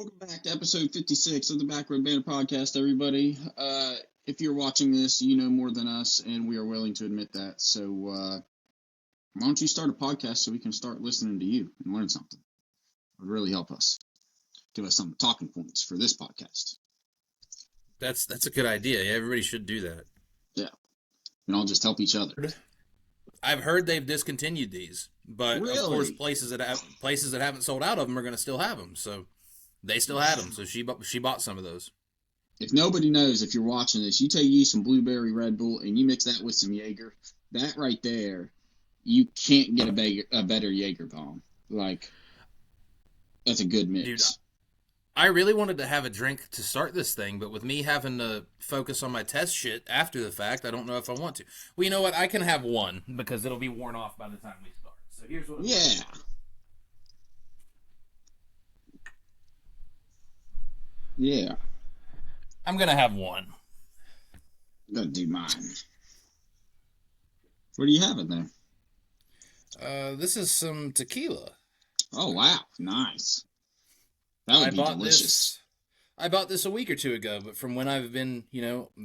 Welcome back to episode 56 of the Backroad Banter podcast, everybody. If you're watching this, you know more than us, and we are willing to admit that. So why don't you start a podcast so we can start listening to you and learn something? It would really help us. Give us some talking points for this podcast. That's a good idea. Yeah, everybody should do that. Yeah. And I'll just help each other. I've heard they've discontinued these, but Really? of course places that haven't sold out of them are going to still have them. So they still had them. So she bought some of those. If nobody knows, if you're watching this, you take some blueberry Red Bull and you mix that with some Jaeger, that right there, you can't get a better Jaeger bomb. Like, that's a good mix. Dude, I really wanted to have a drink to start this thing, but with me having to focus on my test shit after the fact, I don't know if I want to. Well, you know what? I can have one because it'll be worn off by the time we start. So here's what. Yeah. Yeah. I'm gonna have one. I'm gonna do mine. What do you have in there? This is some tequila. Oh wow, nice. That would be delicious. I bought this a week or two ago, but from when I've been,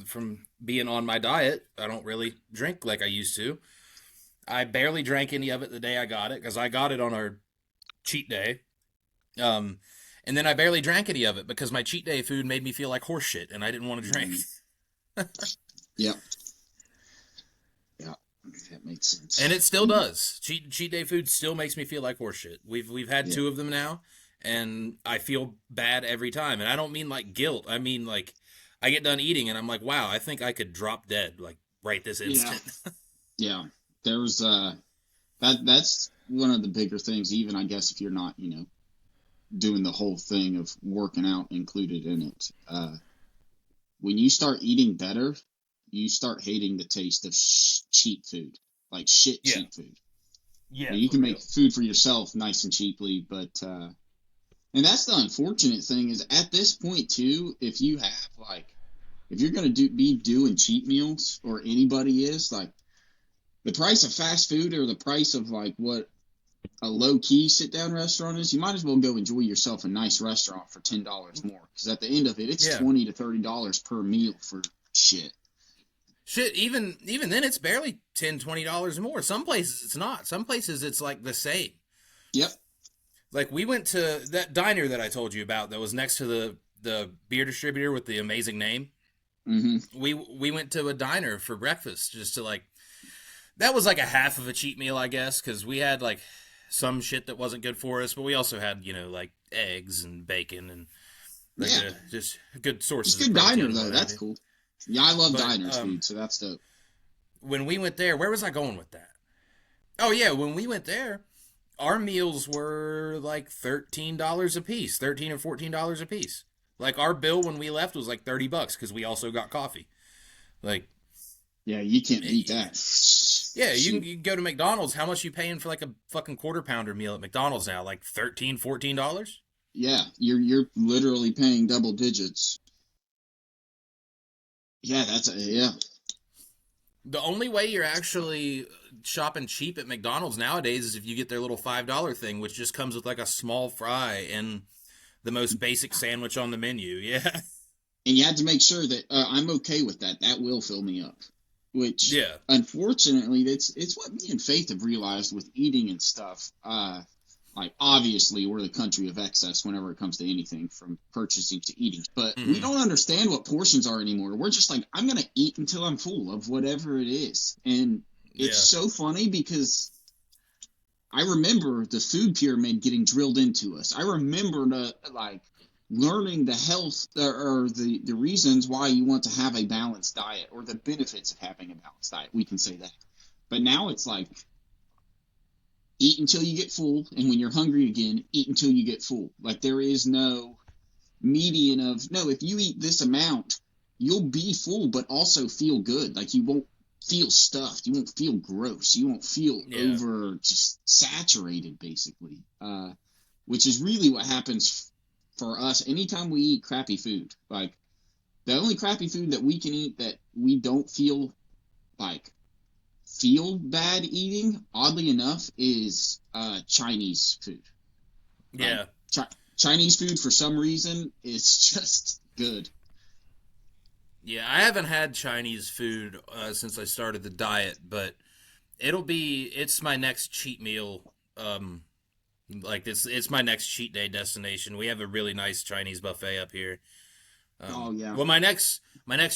from being on my diet, I don't really drink like I used to. I barely drank any of it the day I got it because I got it on our cheat day. And then I barely drank any of it because my cheat day food made me feel like horse shit and I didn't want to drink. Yep. Yeah, that makes sense. And it still does. Cheat day food still makes me feel like horse shit. We've had two of them now, and I feel bad every time. And I don't mean like guilt. I mean like I get done eating and I'm like, wow, I think I could drop dead like right this instant. Yeah. There's that's one of the bigger things, even I guess if you're not, doing the whole thing of working out included in it. When you start eating better, you start hating the taste of cheap food, like cheap food. Yeah, you can make food for yourself nice and cheaply, but and that's the unfortunate thing is at this point too, if you have if you're gonna be doing cheap meals, or anybody is, like the price of fast food or the price of like what a low-key sit-down restaurant is, you might as well go enjoy yourself a nice restaurant for $10 more. Because at the end of it, it's $20 to $30 per meal for shit. Shit, even then, it's barely $10, $20 more. Some places it's not. Some places it's like the same. Yep. Like we went to that diner that I told you about that was next to the beer distributor with the amazing name. Mm-hmm. We went to a diner for breakfast just to that was like a half of a cheat meal, I guess, because we had like some shit that wasn't good for us, but we also had, like eggs and bacon and just good sources. It's good diner though. That's cool. Yeah, I love diners, dude. So that's dope. When we went there, where was I going with that? Oh yeah, when we went there, our meals were like $13 a piece, $13 or $14 a piece. Like our bill when we left was like $30 because we also got coffee. Like, yeah, you can't beat that. Yeah, you can go to McDonald's. How much you paying for like a fucking quarter pounder meal at McDonald's now? Like $13, $14? Yeah, you're literally paying double digits. Yeah, The only way you're actually shopping cheap at McDonald's nowadays is if you get their little $5 thing, which just comes with like a small fry and the most basic sandwich on the menu. Yeah. And you had to make sure that I'm okay with that. That will fill me up. Which, unfortunately, it's what me and Faith have realized with eating and stuff. Like, obviously, we're the country of excess whenever it comes to anything from purchasing to eating. But we don't understand what portions are anymore. We're just like, I'm going to eat until I'm full of whatever it is. And it's so funny because I remember the food pyramid getting drilled into us. I remember learning the health or the reasons why you want to have a balanced diet, or the benefits of having a balanced diet. We can say that. But now it's like, eat until you get full, and when you're hungry again, eat until you get full. Like, there is no median of, no, if you eat this amount, you'll be full, but also feel good. Like, you won't feel stuffed. You won't feel gross. You won't feel over just saturated, basically. Which is really what happens for us anytime we eat crappy food. Like, the only crappy food that we can eat that we don't feel bad eating, oddly enough, is Chinese food. Yeah. Chinese food, for some reason, is just good. Yeah, I haven't had Chinese food since I started the diet, but it's my next cheat meal. Like it's my next cheat day destination. We have a really nice Chinese buffet up here. Oh yeah. Well, my next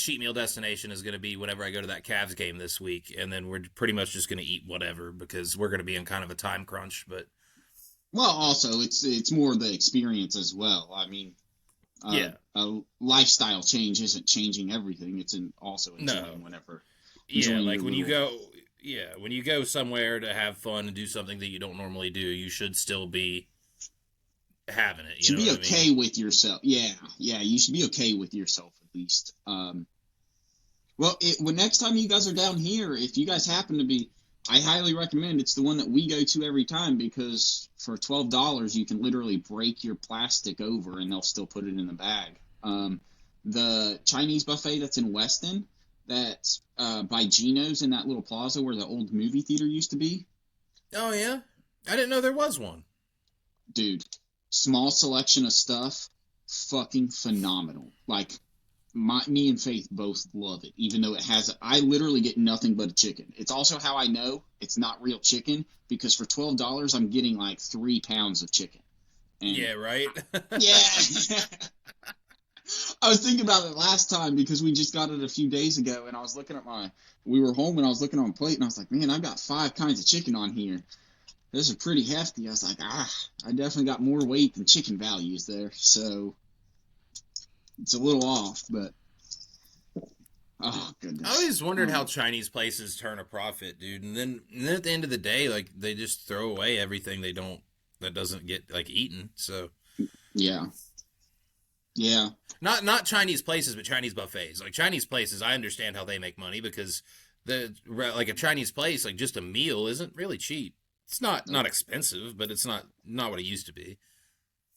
cheat meal destination is going to be whenever I go to that Cavs game this week, and then we're pretty much just going to eat whatever because we're going to be in kind of a time crunch. But Well, also it's more the experience as well. I mean, yeah, a lifestyle change isn't changing everything. It's also enjoying whenever. Yeah, like when you go. Yeah, when you go somewhere to have fun and do something that you don't normally do, you should still be having it. You should know be what okay I mean? with yourself. Yeah, you should be okay with yourself at least. Well, when next time you guys are down here, if you guys happen to be, I highly recommend it's the one that we go to every time because for $12 you can literally break your plastic over and they'll still put it in the bag. The Chinese buffet that's in Weston, that's by Gino's in that little plaza where the old movie theater used to be. Oh yeah, I didn't know there was one. Dude, small selection of stuff, fucking phenomenal. Like me and Faith both love it, even though I literally get nothing but a chicken. It's also how I know it's not real chicken because for $12 I'm getting like 3 pounds of chicken. And yeah, right. Yeah. I was thinking about it last time because we just got it a few days ago, and I was looking at we were home and I was looking on a plate and I was like, man, I've got 5 kinds of chicken on here. Those are pretty hefty. I was like, I definitely got more weight than chicken values there. So it's a little off, but oh goodness. I always wondered how Chinese places turn a profit, dude. And then at the end of the day, like they just throw away everything that doesn't get like eaten. So yeah. Yeah. Not Chinese places, but Chinese buffets. Like Chinese places, I understand how they make money because like a Chinese place, like just a meal isn't really cheap. It's not expensive, but it's not what it used to be.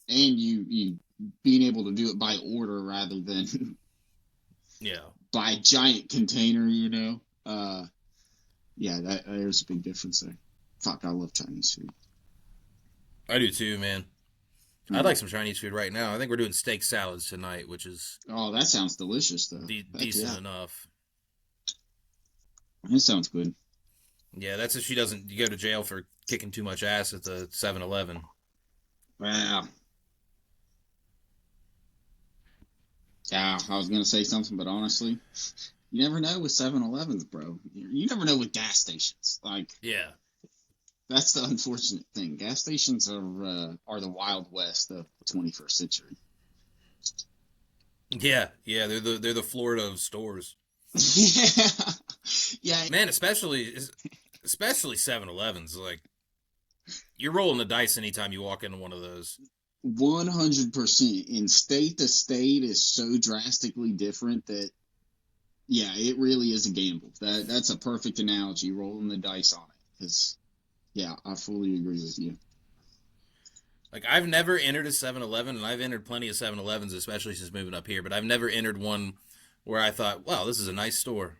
And you being able to do it by order rather than by giant container, you know. Yeah, there's a big difference there. Fuck, I love Chinese food. I do too, man. I'd like some Chinese food right now. I think we're doing steak salads tonight, which is that sounds delicious though. Decent enough. It sounds good. Yeah, that's if she doesn't go to jail for kicking too much ass at the 7-Eleven. Wow. Yeah, I was going to say something, but honestly, you never know with 7-Elevens, bro. You never know with gas stations. Like, yeah. That's the unfortunate thing. Gas stations are the Wild West of the 21st century. Yeah, they're the Florida of stores. Yeah. Man, especially 7-Elevens. Like, you're rolling the dice anytime you walk into one of those. 100%. In state to state is so drastically different that, yeah, it really is a gamble. That's a perfect analogy, rolling the dice on it. Because, yeah, I fully agree with you. Like, I've never entered a 7-Eleven, and I've entered plenty of 7-Elevens, especially since moving up here, but I've never entered one where I thought, wow, this is a nice store.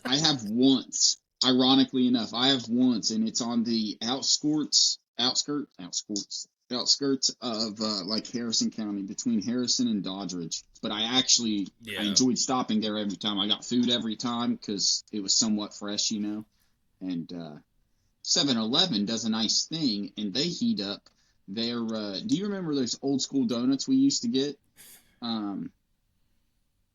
I have once. Ironically enough, I have once, and it's on the outskirts of like Harrison County, between Harrison and Doddridge. But I enjoyed stopping there every time. I got food every time because it was somewhat fresh, you know. And 7-Eleven does a nice thing, and they heat up their. Do you remember those old school donuts we used to get?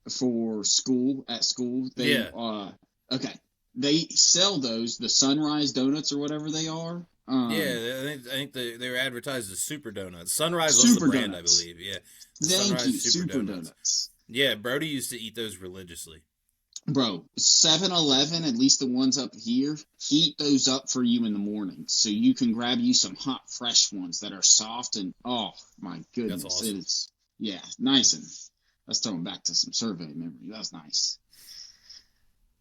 For school at school. Okay. They sell those, the Sunrise Donuts or whatever they are. I think they were advertised as Super Donuts. Sunrise was the brand, donuts. I believe. Yeah. Thank you, Super Donuts. Yeah, Brody used to eat those religiously. Bro, 7-Eleven, at least the ones up here, heat those up for you in the morning. So you can grab you some hot, fresh ones that are soft and, oh, my goodness. That's awesome. It is, yeah, nice. And let's throw them back to some survey memory. That's nice.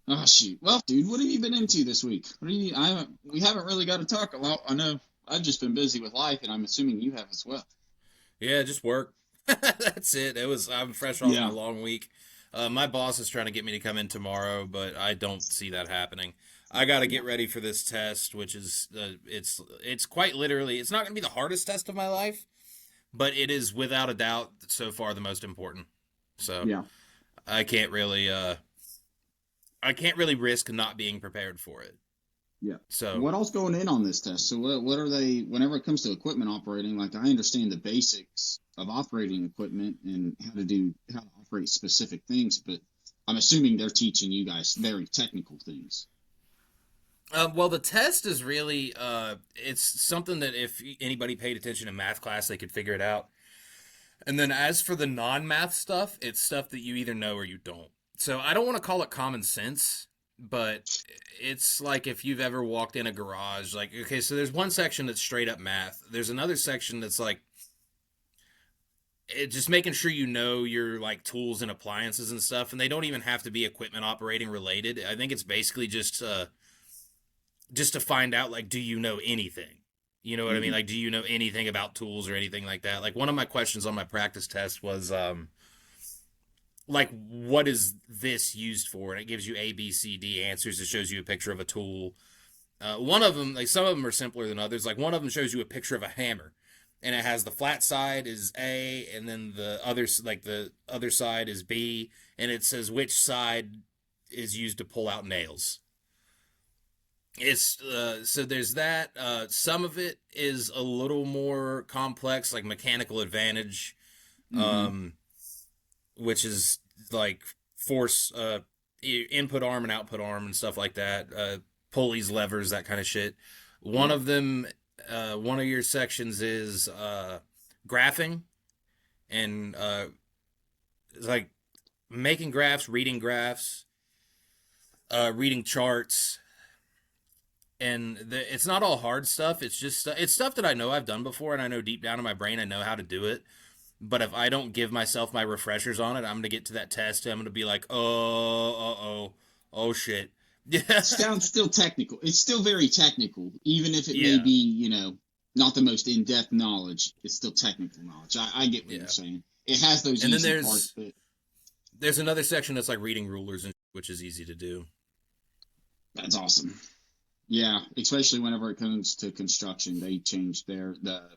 Oh, shoot. Well, dude, what have you been into this week? We haven't really got to talk a lot. I know I've just been busy with life, and I'm assuming you have as well. Yeah, just work. That's it. I'm fresh off a long week. My boss is trying to get me to come in tomorrow, but I don't see that happening. I got to get ready for this test, which is it's quite literally, it's not going to be the hardest test of my life, but it is without a doubt so far the most important. So Yeah. I can't really risk not being prepared for it. Yeah. So What else going in on this test? So what are they, whenever it comes to equipment operating, like I understand the basics of operating equipment and how to operate specific things, but I'm assuming they're teaching you guys very technical things. well, the test is really it's something that if anybody paid attention in math class, they could figure it out. And then as for the non-math stuff, it's stuff that you either know or you don't. So I don't want to call it common sense, but it's like if you've ever walked in a garage, like, okay, so there's one section that's straight up math. There's another section that's like just making sure you know your like tools and appliances and stuff, and they don't even have to be equipment operating related. I think it's basically just to find out, like, do you know anything? You know what I mean? Like, do you know anything about tools or anything like that? Like, one of my questions on my practice test was, like, what is this used for? And it gives you A, B, C, D answers. It shows you a picture of a tool. One of them, like, some of them are simpler than others. Like, one of them shows you a picture of a hammer, and it has the flat side is A, and then the other side is B, and it says which side is used to pull out nails. It's so there's that. Some of it is a little more complex, like mechanical advantage, which is like force, input arm and output arm and stuff like that. Pulleys, levers, that kind of shit. One of them, one of your sections is graphing, and it's like making graphs, reading charts. And it's not all hard stuff. It's just it's stuff that I know I've done before, and I know deep down in my brain I know how to do it. But if I don't give myself my refreshers on it, I'm gonna get to that test and I'm gonna be like, oh shit. Yeah, Sounds still technical. It's still very technical, even if it may yeah, be, not the most in-depth knowledge. It's still technical knowledge. I get what yeah. you're saying. It has those And then easy parts, but there's another section that's like reading rulers, and which is easy to do. that's awesome. Yeah, especially whenever it comes to construction, they change the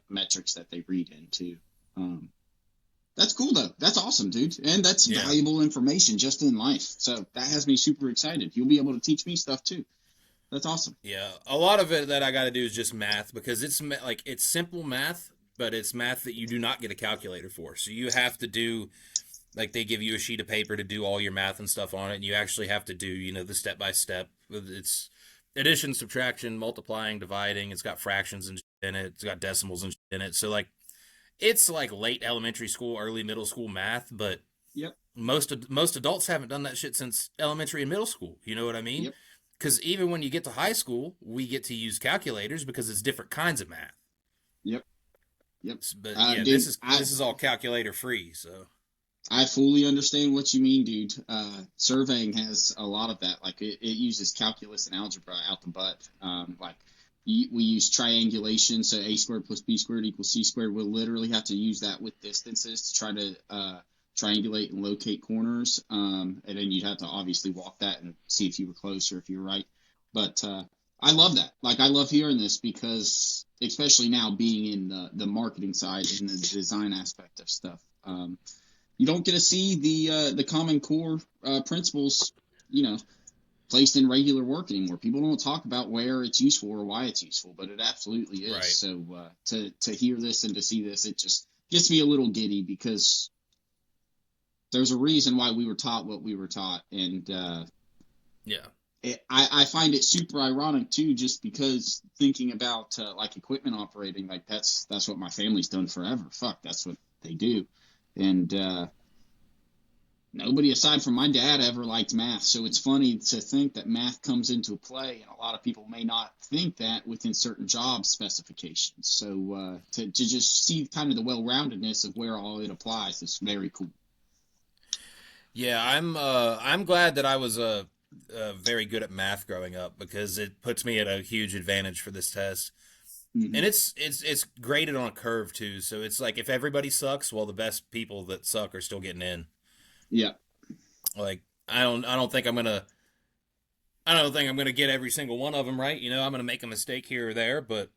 metrics that they read into. That's cool though. That's awesome, dude, and that's Yeah. valuable information just in life. So that has me super excited. You'll be able to teach me stuff too. That's awesome. Yeah, a lot of it that I got to do is just math because it's like it's simple math, but it's math that you do not get a calculator for. So you have to do like they give you a sheet of paper to do all your math and stuff on it, and you actually have to do the step by step. It's addition, subtraction, multiplying, dividing. It's got fractions in it. It's got decimals in it. So like it's like late elementary school, early middle school math, but Yep. most adults haven't done that shit since elementary and middle school. You know what I mean? Yep. Because even when you get to high school, we get to use calculators because it's different kinds of math. Yep. Yep. But yeah, Dude, this is all calculator free. So I fully understand what you mean, dude. Surveying has a lot of that. Like it uses calculus and algebra out the butt. We use triangulation, so a squared plus b squared equals c squared. We'll literally have to use that with distances to try to triangulate and locate corners. And then you'd have to obviously walk that and see if you were close or if you were right. But I love that. Like I love hearing this because, especially now being in the marketing side and the design aspect of stuff. You don't get to see the Common Core principles, placed in regular work anymore. People don't talk about where it's useful or why it's useful, but it absolutely is. Right. So to hear this and to see this, it just gets me a little giddy because there's a reason why we were taught what we were taught, and I find it super ironic too, just because thinking about like equipment operating, like that's what my family's done forever. Fuck, that's what they do. And nobody aside from my dad ever liked math. So it's funny to think that math comes into play, and a lot of people may not think that within certain job specifications. So to just see kind of the well-roundedness of where all it applies is very cool. Yeah, I'm glad that I was very good at math growing up because it puts me at a huge advantage for this test. Mm-hmm. And it's graded on a curve too, so it's like if everybody sucks, well, the best people that suck are still getting in. Yeah. Like I don't think I'm gonna get every single one of them right. I'm gonna make a mistake here or there, but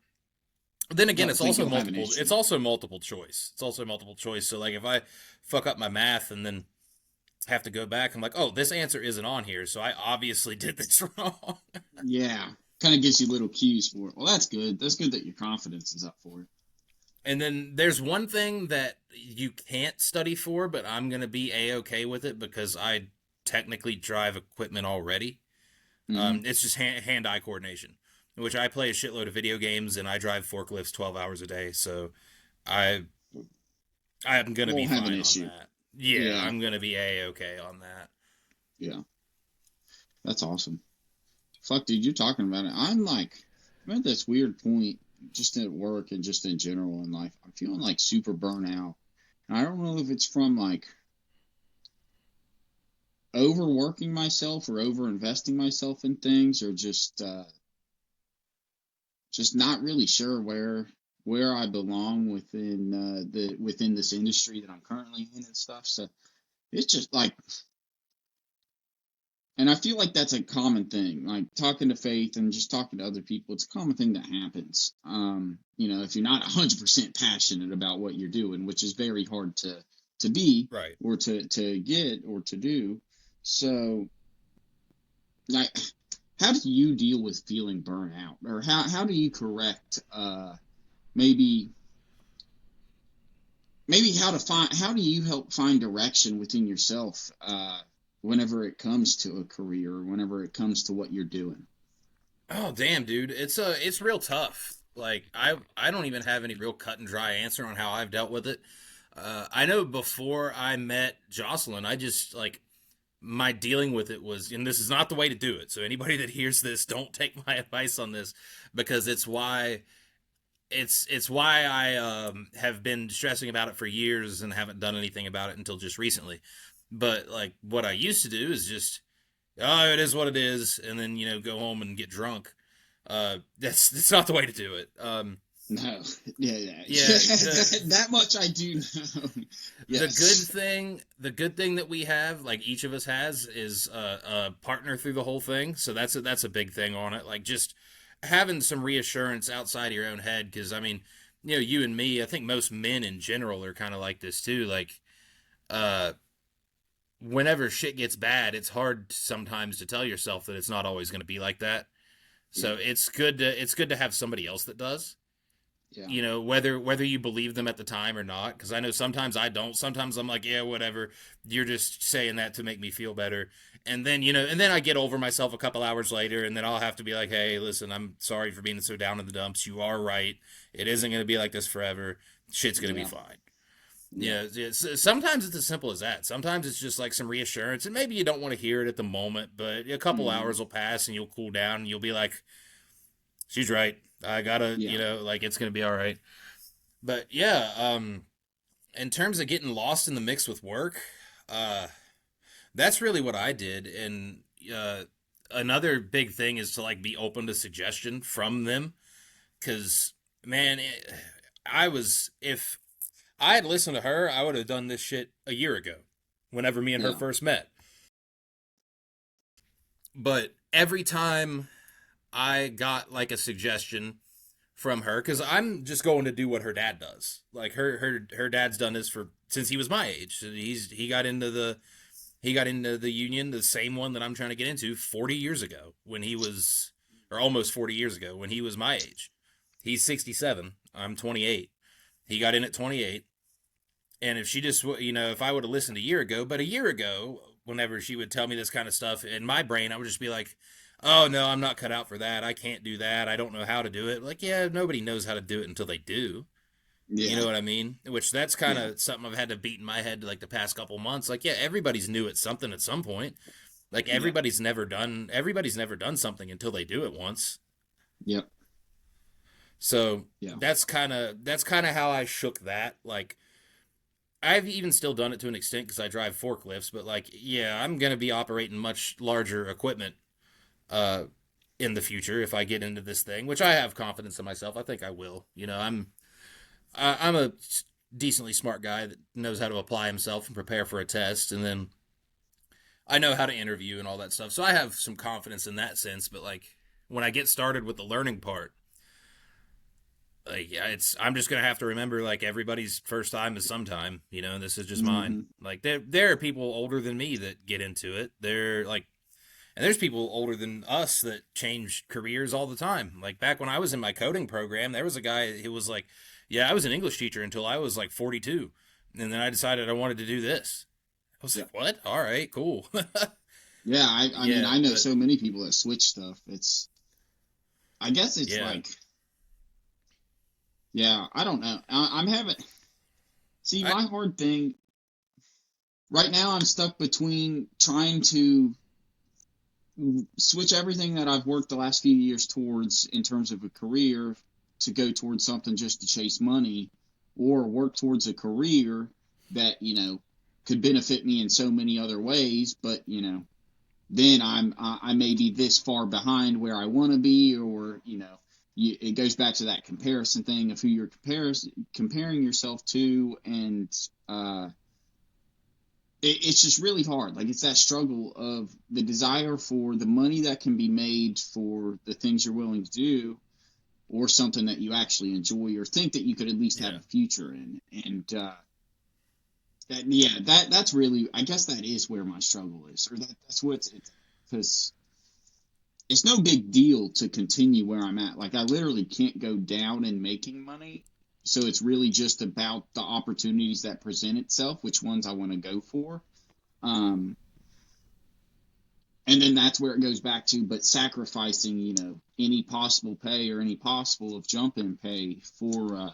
Then again, don't it's think also you'll have an multiple. issue. It's also multiple choice. So like if I fuck up my math and then have to go back, I'm like, oh, this answer isn't on here, so I obviously did this wrong. Yeah, kind of gives you little cues for it. Well, that's good. That's good that your confidence is up for it. And then there's one thing that you can't study for, but I'm gonna be a-okay with it because I technically drive equipment already. Mm-hmm. It's just hand-eye coordination, which I play a shitload of video games and I drive forklifts 12 hours a day, so I I'm gonna be Won't have an fine on issue. that. Yeah, Yeah, I'm gonna be a-okay on that. yeah, that's awesome. Fuck, dude, you're talking about it. I'm at this weird point, just at work and just in general in life. I'm feeling like super burnout. And I don't know if it's from like overworking myself or overinvesting myself in things, or just not really sure where I belong within this industry that I'm currently in and stuff. So it's just like, and I feel like that's a common thing. Like talking to Faith and just talking to other people, it's a common thing that happens. If you're not 100% passionate about what you're doing, which is very hard to be, Right. or to get or to do. So, like, how do you deal with feeling burnout, or how do you correct maybe how do you help find direction within yourself whenever it comes to a career, or whenever it comes to what you're doing? Oh damn, dude, it's real tough. Like I don't even have any real cut and dry answer on how I've dealt with it. I know before I met Jocelyn, I just like my dealing with it was, and this is not the way to do it. So anybody that hears this, don't take my advice on this because it's why I have been stressing about it for years and haven't done anything about it until just recently. But like what I used to do is just, oh, it is what it is, and then go home and get drunk. That's not the way to do it. No, yeah. Yeah, That much I do know. Yes. the good thing that we have, like each of us has, is a partner through the whole thing. So that's a big thing on it. Like just having some reassurance outside of your own head, because I mean, you and me, I think most men in general are kind of like this too. Like, uh, whenever shit gets bad, it's hard sometimes to tell yourself that it's not always going to be like that. Yeah. So it's good to have somebody else that does. Yeah. Whether you believe them at the time or not, because I know sometimes I don't. Sometimes I'm like, yeah, whatever. You're just saying that to make me feel better. And then I get over myself a couple hours later, and then I'll have to be like, hey, listen, I'm sorry for being so down in the dumps. You are right. It isn't going to be like this forever. Shit's going to be Yeah. fine. Yeah. Sometimes it's as simple as that. Sometimes it's just like some reassurance, and maybe you don't want to hear it at the moment, but a couple Mm-hmm. hours will pass, and you'll cool down, and you'll be like, she's right. I gotta, Yeah. like it's gonna be all right. But yeah, in terms of getting lost in the mix with work, uh, that's really what I did. And another big thing is to like be open to suggestion from them, because man, I was if I had listened to her, I would have done this shit a year ago, whenever me and her Yeah. first met. But every time I got like a suggestion from her, because I'm just going to do what her dad does. Like her dad's done this for since he was my age. He got into the union, the same one that I'm trying to get into, 40 years ago when he was, or almost 40 years ago when he was my age. He's 67. I'm 28. He got in at 28. And if she just, if I would have listened a year ago, but a year ago, whenever she would tell me this kind of stuff in my brain, I would just be like, oh no, I'm not cut out for that. I can't do that. I don't know how to do it. Like, yeah, nobody knows how to do it until they do. You Yeah. know what I mean? Which that's kind Yeah. of something I've had to beat in my head like the past couple months. Like, yeah, everybody's new at something at some point. Like Yeah. everybody's never done something until they do it once. Yep. So Yeah. that's kind of how I shook that. Like I've even still done it to an extent because I drive forklifts, but like, yeah, I'm gonna be operating much larger equipment uh, in the future if I get into this thing, which I have confidence in myself. I think I will. I'm a decently smart guy that knows how to apply himself and prepare for a test, and then I know how to interview and all that stuff. So I have some confidence in that sense. But like when I get started with the learning part, like, yeah, I'm just gonna have to remember, like, everybody's first time is sometime, and this is just Mm-hmm. mine. Like, there are people older than me that get into it. They're like, and there's people older than us that change careers all the time. Like, back when I was in my coding program, there was a guy who was like, yeah, I was an English teacher until I was like 42, and then I decided I wanted to do this. I was like, what? All right, cool. Yeah, I mean, I know so many people that switch stuff. I guess it's like, yeah, I don't know. I'm having, see, my hard thing right now, I'm stuck between trying to switch everything that I've worked the last few years towards in terms of a career to go towards something just to chase money, or work towards a career that, could benefit me in so many other ways, but, then I may be this far behind where I want to be, or it goes back to that comparison thing of who you're comparing yourself to, and it's just really hard. Like, it's that struggle of the desire for the money that can be made for the things you're willing to do, or something that you actually enjoy or think that you could at least have a future in, and that's really, I guess that is where my struggle is, or that's what's, because it's no big deal to continue where I'm at. Like, I literally can't go down in making money, so it's really just about the opportunities that present itself, which ones I want to go for, and then that's where it goes back to, but sacrificing, any possible pay or any possible of jump in pay for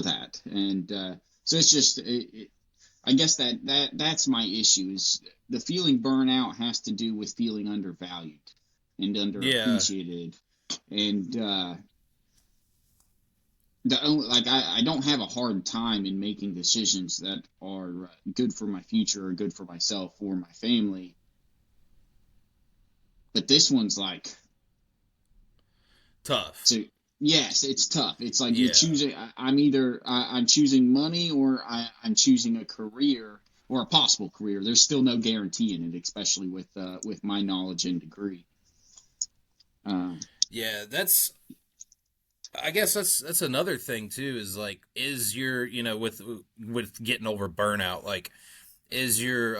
that, and so it's just, I guess that's my issue, is the feeling burnout has to do with feeling undervalued and underappreciated. And I don't have a hard time in making decisions that are good for my future or good for myself or my family. But this one's like tough. So yes, it's tough. It's like you're choosing. I'm choosing money, or I'm choosing a career, or a possible career. There's still no guarantee in it, especially with my knowledge and degree. I guess that's another thing too. Is like, is your with getting over burnout, like, is your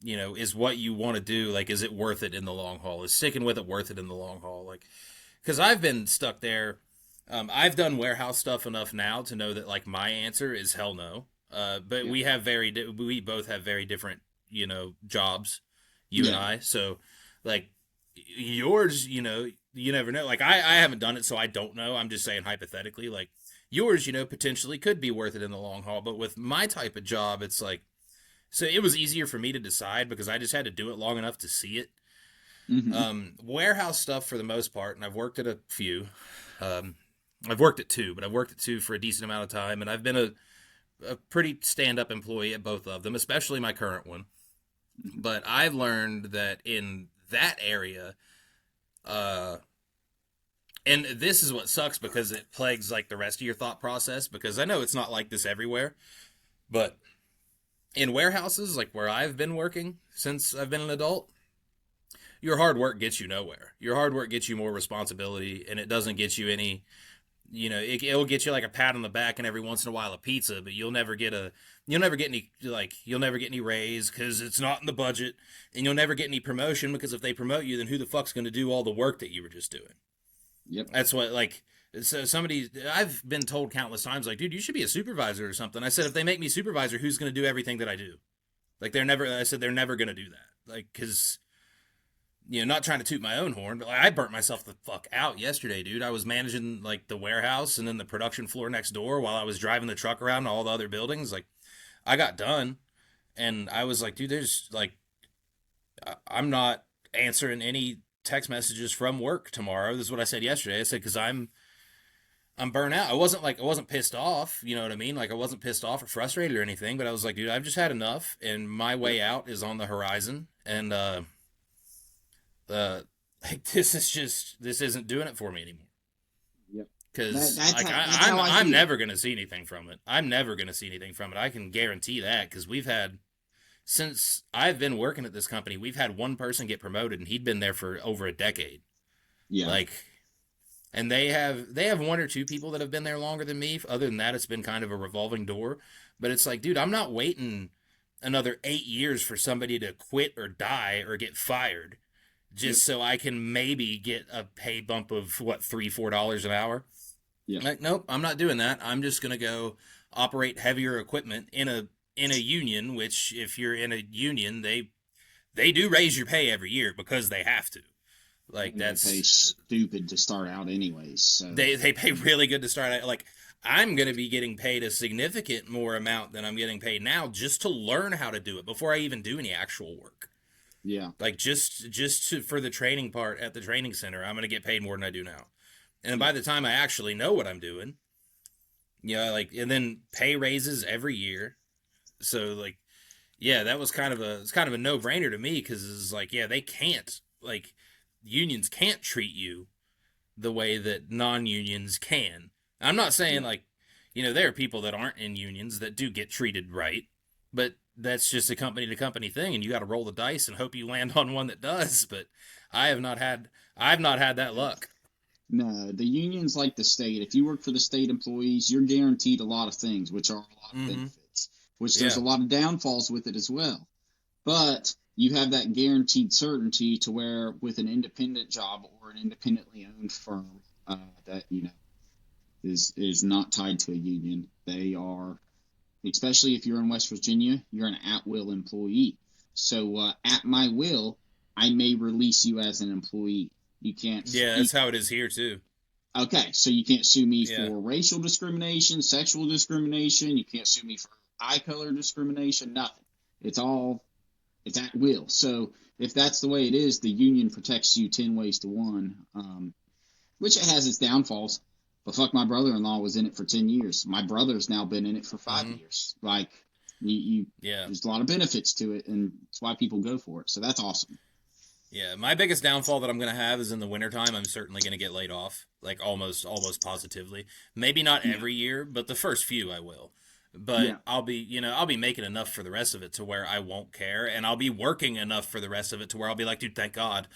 is what you want to do, like, is it worth it in the long haul? Is sticking with it worth it in the long haul? Like, because I've been stuck there. I've done warehouse stuff enough now to know that, like, my answer is hell no. But we both have very different, jobs, you and I. So, like, yours, you never know. Like, I haven't done it, so I don't know. I'm just saying hypothetically, like, yours, potentially could be worth it in the long haul. But with my type of job, it's like, so it was easier for me to decide because I just had to do it long enough to see it. Mm-hmm. Warehouse stuff for the most part, and I've worked at a few. I've worked at two, but I've worked at two for a decent amount of time, and I've been a pretty stand-up employee at both of them, especially my current one. But I've learned that in that area, and this is what sucks because it plagues, like, the rest of your thought process, because I know it's not like this everywhere, but in warehouses, like where I've been working since I've been an adult, your hard work gets you nowhere. Your hard work gets you more responsibility, and it doesn't get you any, it'll get you like a pat on the back and every once in a while a pizza, but you'll never get any raise because it's not in the budget, and you'll never get any promotion because if they promote you, then who the fuck's going to do all the work that you were just doing? Yep. That's what, like, so I've been told countless times, like, dude, you should be a supervisor or something. I said, if they make me supervisor, who's going to do everything that I do? Like, they're never going to do that. Like, because, not trying to toot my own horn, but, like, I burnt myself the fuck out yesterday, dude. I was managing, like, the warehouse and then the production floor next door while I was driving the truck around to all the other buildings. Like, I got done, and I was like, dude, there's, like, I'm not answering any text messages from work tomorrow. This is what I said yesterday. I said, because I'm burnt out. I wasn't pissed off, you know what I mean? Like, I wasn't pissed off or frustrated or anything, but I was like, dude, I've just had enough, and my way out is on the horizon, and like, this isn't doing it for me anymore. Yep. Because I'm never gonna see anything from it. I'm never gonna see anything from it. I can guarantee that, because since I've been working at this company, we've had one person get promoted, and he'd been there for over a decade. Yeah. Like, And they have one or two people that have been there longer than me. Other than that, it's been kind of a revolving door. But it's like, dude, I'm not waiting another 8 years for somebody to quit or die or get fired just so I can maybe get a pay bump of what, $3-4 an hour. Yeah. Like, nope, I'm not doing that. I'm just gonna go operate heavier equipment in a union, which if you're in a union, they do raise your pay every year because they have to. Like, that's they pay stupid to start out anyways. So. They pay really good to start out. Like, I'm going to be getting paid a significant more amount than I'm getting paid now just to learn how to do it before I even do any actual work. Yeah. Like, for the training part at the training center, I'm going to get paid more than I do now. And by the time I actually know what I'm doing, and then pay raises every year. So, like, yeah, that was kind of a no-brainer to me, because it's like, yeah, they can't, like, unions can't treat you the way that non-unions can. I'm not saying, like, there are people that aren't in unions that do get treated right, but that's just a company-to-company thing, and you got to roll the dice and hope you land on one that does. But I've not had that luck. No, the union's like the state. If you work for the state employees, you're guaranteed a lot of things, which are a lot of benefits, which there's a lot of downfalls with it as well. But you have that guaranteed certainty to where with an independent job or an independently owned firm that, is not tied to a union, they are, especially if you're in West Virginia, you're an at-will employee. So at my will, I may release you as an employee. You can't. Yeah, that's how it is here too. Okay, so you can't sue me for racial discrimination, sexual discrimination. You can't sue me for eye color discrimination. Nothing. It's at will. So if that's the way it is, the union protects you 10 ways to 1, which it has its downfalls. But fuck, my brother-in-law was in it for 10 years. My brother's now been in it for 5 years. Like, there's a lot of benefits to it, and that's why people go for it. So that's awesome. Yeah, my biggest downfall that I'm going to have is in the wintertime, I'm certainly going to get laid off, like almost positively. Maybe not every year, but the first few I will. But I'll be making enough for the rest of it to where I won't care, and I'll be working enough for the rest of it to where I'll be like, dude, thank God.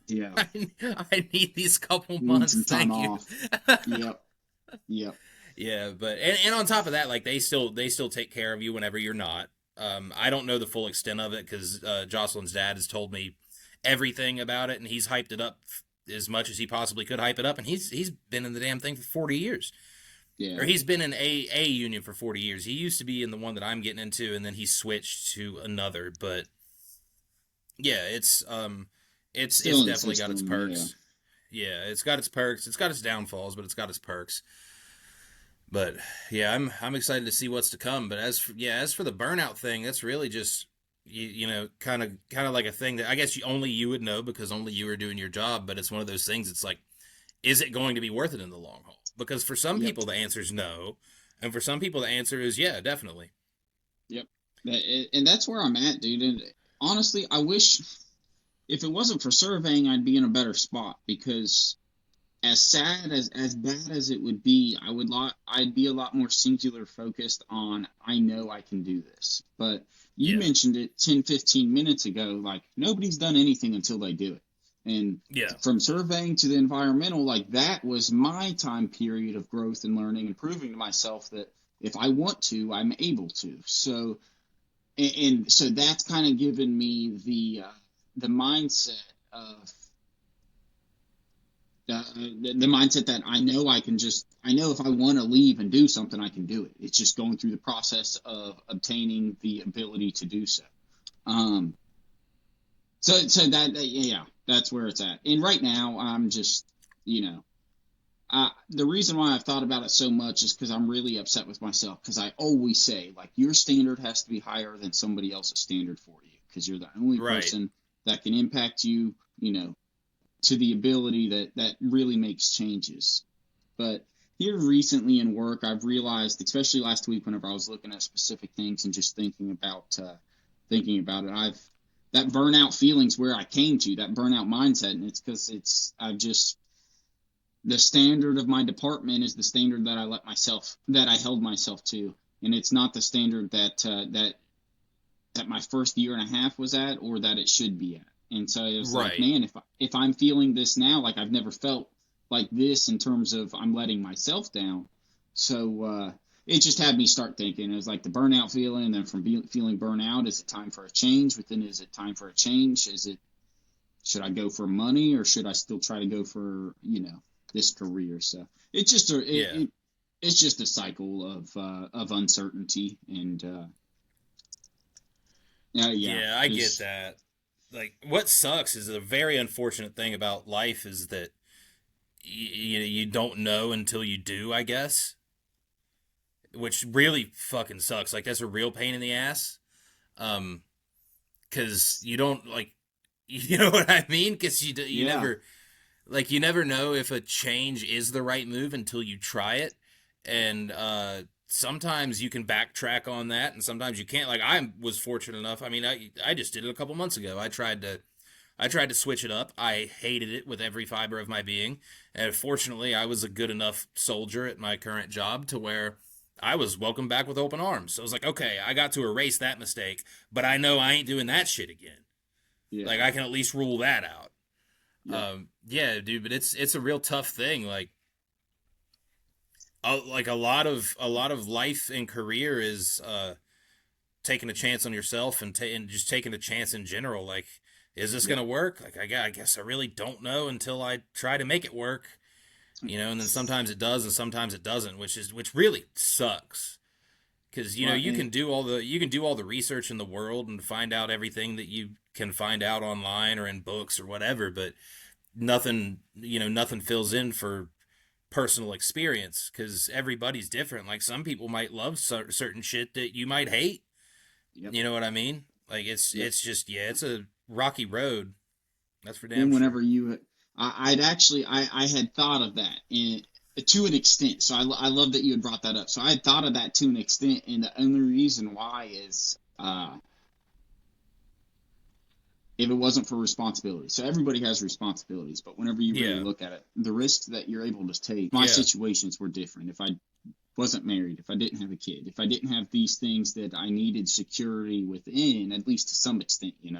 Yeah. I need these couple months. Thank you. Yep. Yeah, but and on top of that, like, they still take care of you whenever you're not. I don't know the full extent of it because Jocelyn's dad has told me everything about it, and he's hyped it up as much as he possibly could hype it up, and he's been in the damn thing for 40 years. Yeah. Or he's been in a union for 40 years. He used to be in the one that I'm getting into, and then he switched to another. But yeah, it's definitely got its perks. Yeah, it's got its perks. It's got its downfalls, but it's got its perks. But yeah, I'm excited to see what's to come. But as for the burnout thing, that's really just kind of like a thing that I guess only you would know because only you are doing your job. But it's one of those things. It's like, is it going to be worth it in the long haul? Because for some people the answer is no, and for some people the answer is yeah, definitely. Yep, and that's where I'm at, dude. And honestly, I wish if it wasn't for surveying, I'd be in a better spot. Because as sad as bad as it would be, I'd be a lot more singular focused on I know I can do this. But you mentioned it 10-15 minutes ago. Like, nobody's done anything until they do it. And from surveying to the environmental, like, that was my time period of growth and learning and proving to myself that if I want to, I'm able to. So, and so that's kind of given me the mindset of the mindset that I know if I want to leave and do something, I can do it. It's just going through the process of obtaining the ability to do so. So that's where it's at. And right now, I'm just, the reason why I've thought about it so much is because I'm really upset with myself. Because I always say, like, your standard has to be higher than somebody else's standard for you. Because you're the only person that can impact you, to the ability that really makes changes. But here recently in work, I've realized, especially last week whenever I was looking at specific things and just thinking about it, that burnout feeling's where I came to, that burnout mindset, and it's because the standard of my department is the standard that I held myself to, and it's not the standard that my first year and a half was at or that it should be at. And so it was like, man, if I'm feeling this now, like I've never felt like this in terms of I'm letting myself down. So it just had me start thinking. It was like the burnout feeling, and then from feeling burnout, is it time for a change? Within, is it time for a change? Should I go for money, or should I still try to go for, this career? So it's just it's just a cycle of uncertainty, and yeah, I get that. Like, what sucks is a very unfortunate thing about life is that you don't know until you do, I guess, which really fucking sucks. Like, that's a real pain in the ass. Because you don't, like, you know what I mean? Because you never know if a change is the right move until you try it. And sometimes you can backtrack on that, and sometimes you can't. Like, I was fortunate enough. I mean, I just did it a couple months ago. I tried to switch it up. I hated it with every fiber of my being. And fortunately, I was a good enough soldier at my current job to where I was welcomed back with open arms. So I was like, okay, I got to erase that mistake, but I know I ain't doing that shit again. Yeah. Like, I can at least rule that out. Yeah, dude, but it's a real tough thing. Like a lot of life and career is taking a chance on yourself and just taking a chance in general. Like, is this gonna work? Like, I guess I really don't know until I try to make it work. And then sometimes it does and sometimes it doesn't, which really sucks. Because you can do all the research in the world and find out everything that you can find out online or in books or whatever, but nothing fills in for personal experience, because everybody's different. Like, some people might love certain shit that you might hate. Yep. You know what I mean? Like, it's just it's a rocky road. That's for damn sure. Whenever I had thought of that to an extent. So I love that you had brought that up. So I had thought of that to an extent, and the only reason why is if it wasn't for responsibility. So everybody has responsibilities, but whenever you really look at it, the risks that you're able to take, my situations were different. If I wasn't married, if I didn't have a kid, if I didn't have these things that I needed security within, at least to some extent, it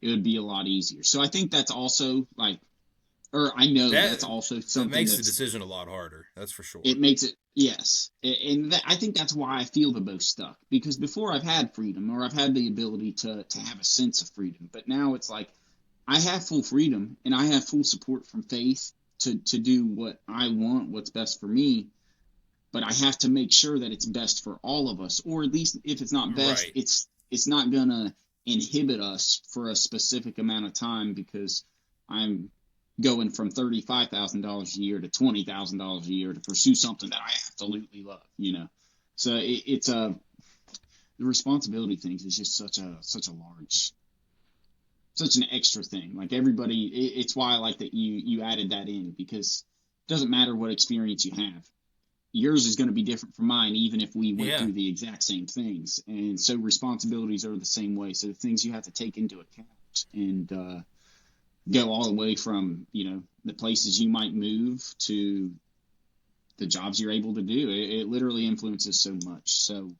would be a lot easier. So I think that's also that's also something that makes the decision a lot harder. That's for sure. It makes it, yes. And I think that's why I feel the most stuck, because before I've had freedom, or I've had the ability to have a sense of freedom, but now it's like I have full freedom and I have full support from faith to do what I want, what's best for me. But I have to make sure that it's best for all of us, or at least if it's not best, it's not gonna inhibit us for a specific amount of time, because I'm going from $35,000 a year to $20,000 a year to pursue something that I absolutely love, So it's the responsibility things is just such an extra thing. Like, everybody, it's why I like that you added that in, because it doesn't matter what experience you have. Yours is going to be different from mine, even if we went through the exact same things. And so responsibilities are the same way. So the things you have to take into account and go all the way from, the places you might move to the jobs you're able to do. It literally influences so much. So,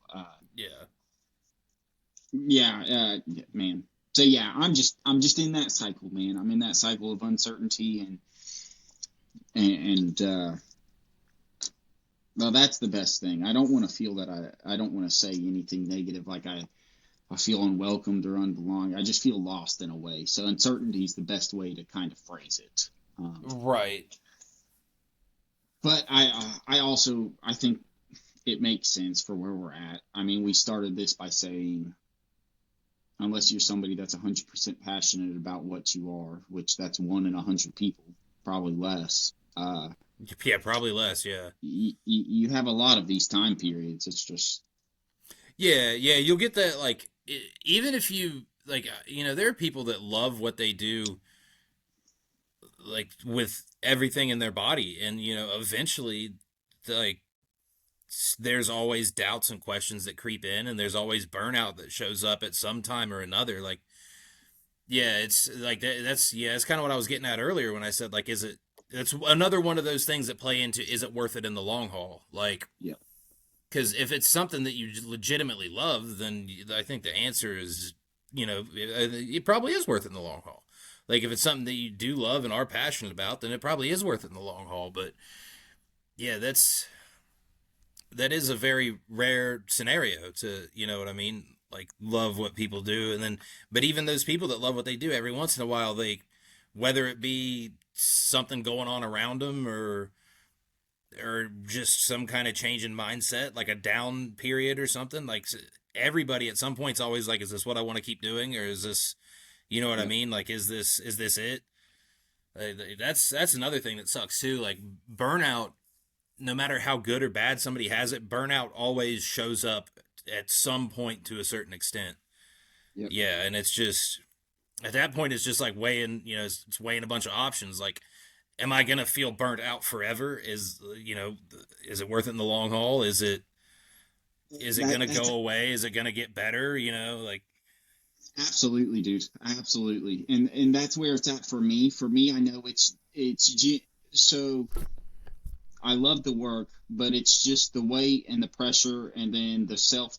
man. So yeah, I'm just in that cycle, man. I'm in that cycle of uncertainty and well, that's the best thing. I don't want to feel that I don't want to say anything negative, like I feel unwelcomed or unbelonged. I just feel lost in a way. So uncertainty is the best way to kind of phrase it. Right. But I think it makes sense for where we're at. I mean, we started this by saying, unless you're somebody that's 100% passionate about what you are, which that's 1 in 100 people, probably less. Yeah, probably less. Yeah. You have a lot of these time periods. It's just. Yeah. You'll get that, like, even if you, like, there are people that love what they do, like, with everything in their body. And, eventually, like, there's always doubts and questions that creep in, and there's always burnout that shows up at some time or another. Like, yeah, it's like that's kind of what I was getting at earlier when I said, like, it's another one of those things that play into, is it worth it in the long haul? Like, yeah. Because if it's something that you legitimately love, then I think the answer is, it probably is worth it in the long haul. Like if it's something that you do love and are passionate about, then it probably is worth it in the long haul. But yeah, that is a very rare scenario to, you know what I mean? Like love what people do. And then, but even those people that love what they do, every once in a while, whether it be something going on around them or just some kind of change in mindset, like a down period or something, like everybody at some point's always like, is this what I want to keep doing? Or is this, you know what I mean? Like, is this it? That's another thing that sucks too. Like burnout, no matter how good or bad somebody has it, burnout always shows up at some point to a certain extent. Yep. Yeah, and it's just at that point it's just like weighing, you know, it's weighing a bunch of options. Like, am I gonna feel burnt out forever? Is it worth it in the long haul? Is it gonna go away? Is it gonna get better? You know, like. Absolutely, dude. Absolutely, and that's where it's at for me. For me, I know it's so. I love the work, but it's just the weight and the pressure, and then the self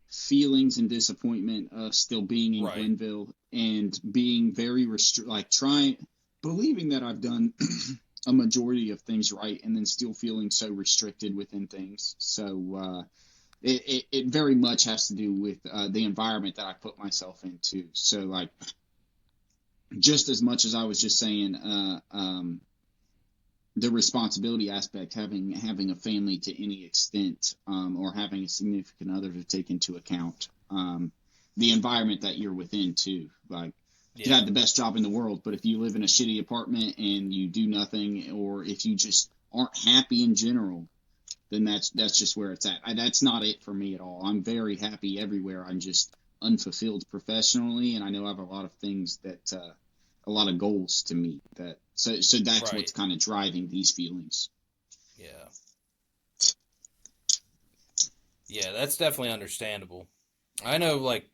feelings and disappointment of still being in Glenville and being very believing that I've done a majority of things right, and then still feeling so restricted within things. So it very much has to do with the environment that I put myself into. So like, just as much as I was just saying, the responsibility aspect, having a family to any extent, or having a significant other to take into account, the environment that you're within too. Like, you have the best job in the world, but if you live in a shitty apartment and you do nothing, or if you just aren't happy in general, then that's just where it's at. That's not it for me at all. I'm very happy everywhere. I'm just unfulfilled professionally, and I know I have a lot of things that a lot of goals to meet. So that's what's kind of driving these feelings. Yeah, that's definitely understandable. I know, like,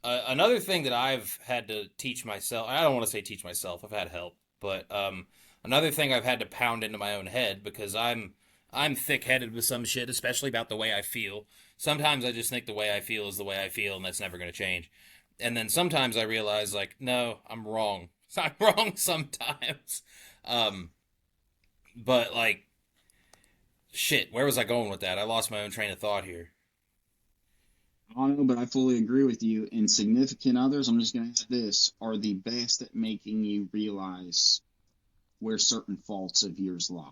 another thing that I've had to teach myself, I don't want to say teach myself, I've had help, but another thing I've had to pound into my own head, because I'm thick-headed with some shit, especially about the way I feel. Sometimes I just think the way I feel is the way I feel, and that's never going to change. And then sometimes I realize, like, no, I'm wrong. I'm wrong sometimes. But, like, shit, where was I going with that? I lost my own train of thought here. I don't know, but I fully agree with you. And significant others, I'm just going to add this, are the best at making you realize where certain faults of yours lie.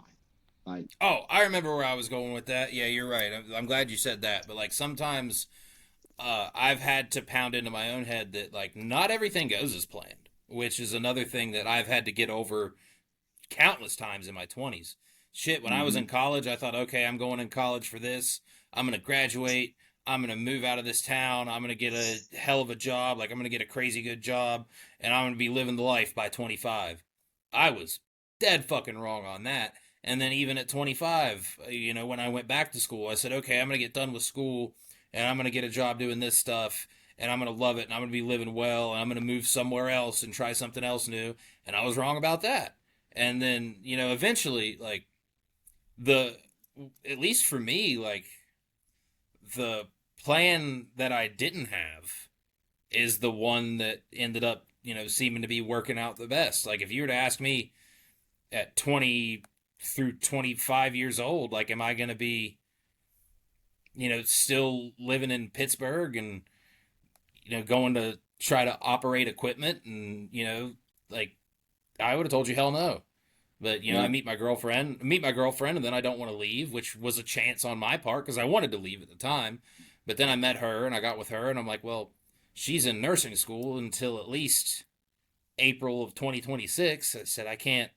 Like, oh, I remember where I was going with that. Yeah, you're right. I'm glad you said that. But, like, sometimes I've had to pound into my own head that, like, not everything goes as planned, which is another thing that I've had to get over countless times in my 20s. Shit, when I was in college, I thought, okay, I'm going in college for this. I'm going to graduate. I'm going to move out of this town. I'm going to get a hell of a job. Like, I'm going to get a crazy good job, and I'm going to be living the life by 25. I was dead fucking wrong on that. And then even at 25, you know, when I went back to school, I said, okay, I'm going to get done with school, and I'm going to get a job doing this stuff, and I'm going to love it, and I'm going to be living well, and I'm going to move somewhere else and try something else new. And I was wrong about that. And then, you know, eventually, like, at least for me, like, the plan that I didn't have is the one that ended up, you know, seeming to be working out the best. Like, if you were to ask me at 20 through 25 years old, like, am I going to be, you know, still living in Pittsburgh and, you know, going to try to operate equipment and, you know, like, I would have told you hell no. But, you know, I meet my girlfriend, and then I don't want to leave, which was a chance on my part because I wanted to leave at the time. But then I met her and I got with her and I'm like, well, she's in nursing school until at least April of 2026. I said, I can't,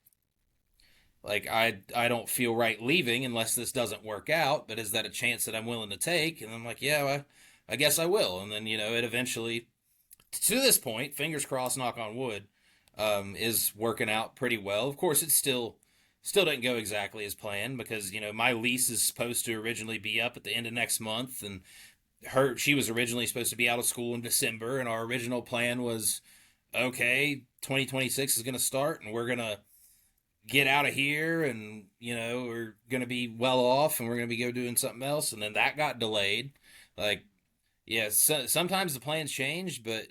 like, I don't feel right leaving unless this doesn't work out. But is that a chance that I'm willing to take? And I'm like, yeah, well, I guess I will. And then, you know, it eventually, to this point, fingers crossed, knock on wood, is working out pretty well. Of course, it still didn't go exactly as planned because, you know, my lease is supposed to originally be up at the end of next month, and she was originally supposed to be out of school in December, and our original plan was, okay, 2026 is going to start, and we're going to get out of here, and, you know, we're going to be well off, and we're going to be doing something else, and then that got delayed. Like, yeah, sometimes the plans change, but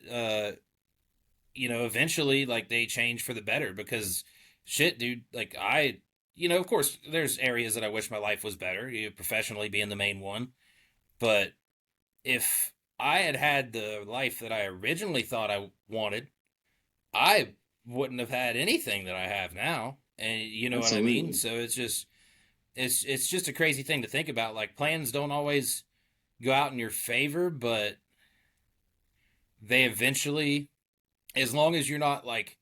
eventually, like, they change for the better because shit, dude, like, of course, there's areas that I wish my life was better, professionally being the main one. But if I had had the life that I originally thought I wanted, I wouldn't have had anything that I have now. And you know what I mean? Absolutely. So it's just a crazy thing to think about. Like, plans don't always go out in your favor, but they eventually, as long as you're not like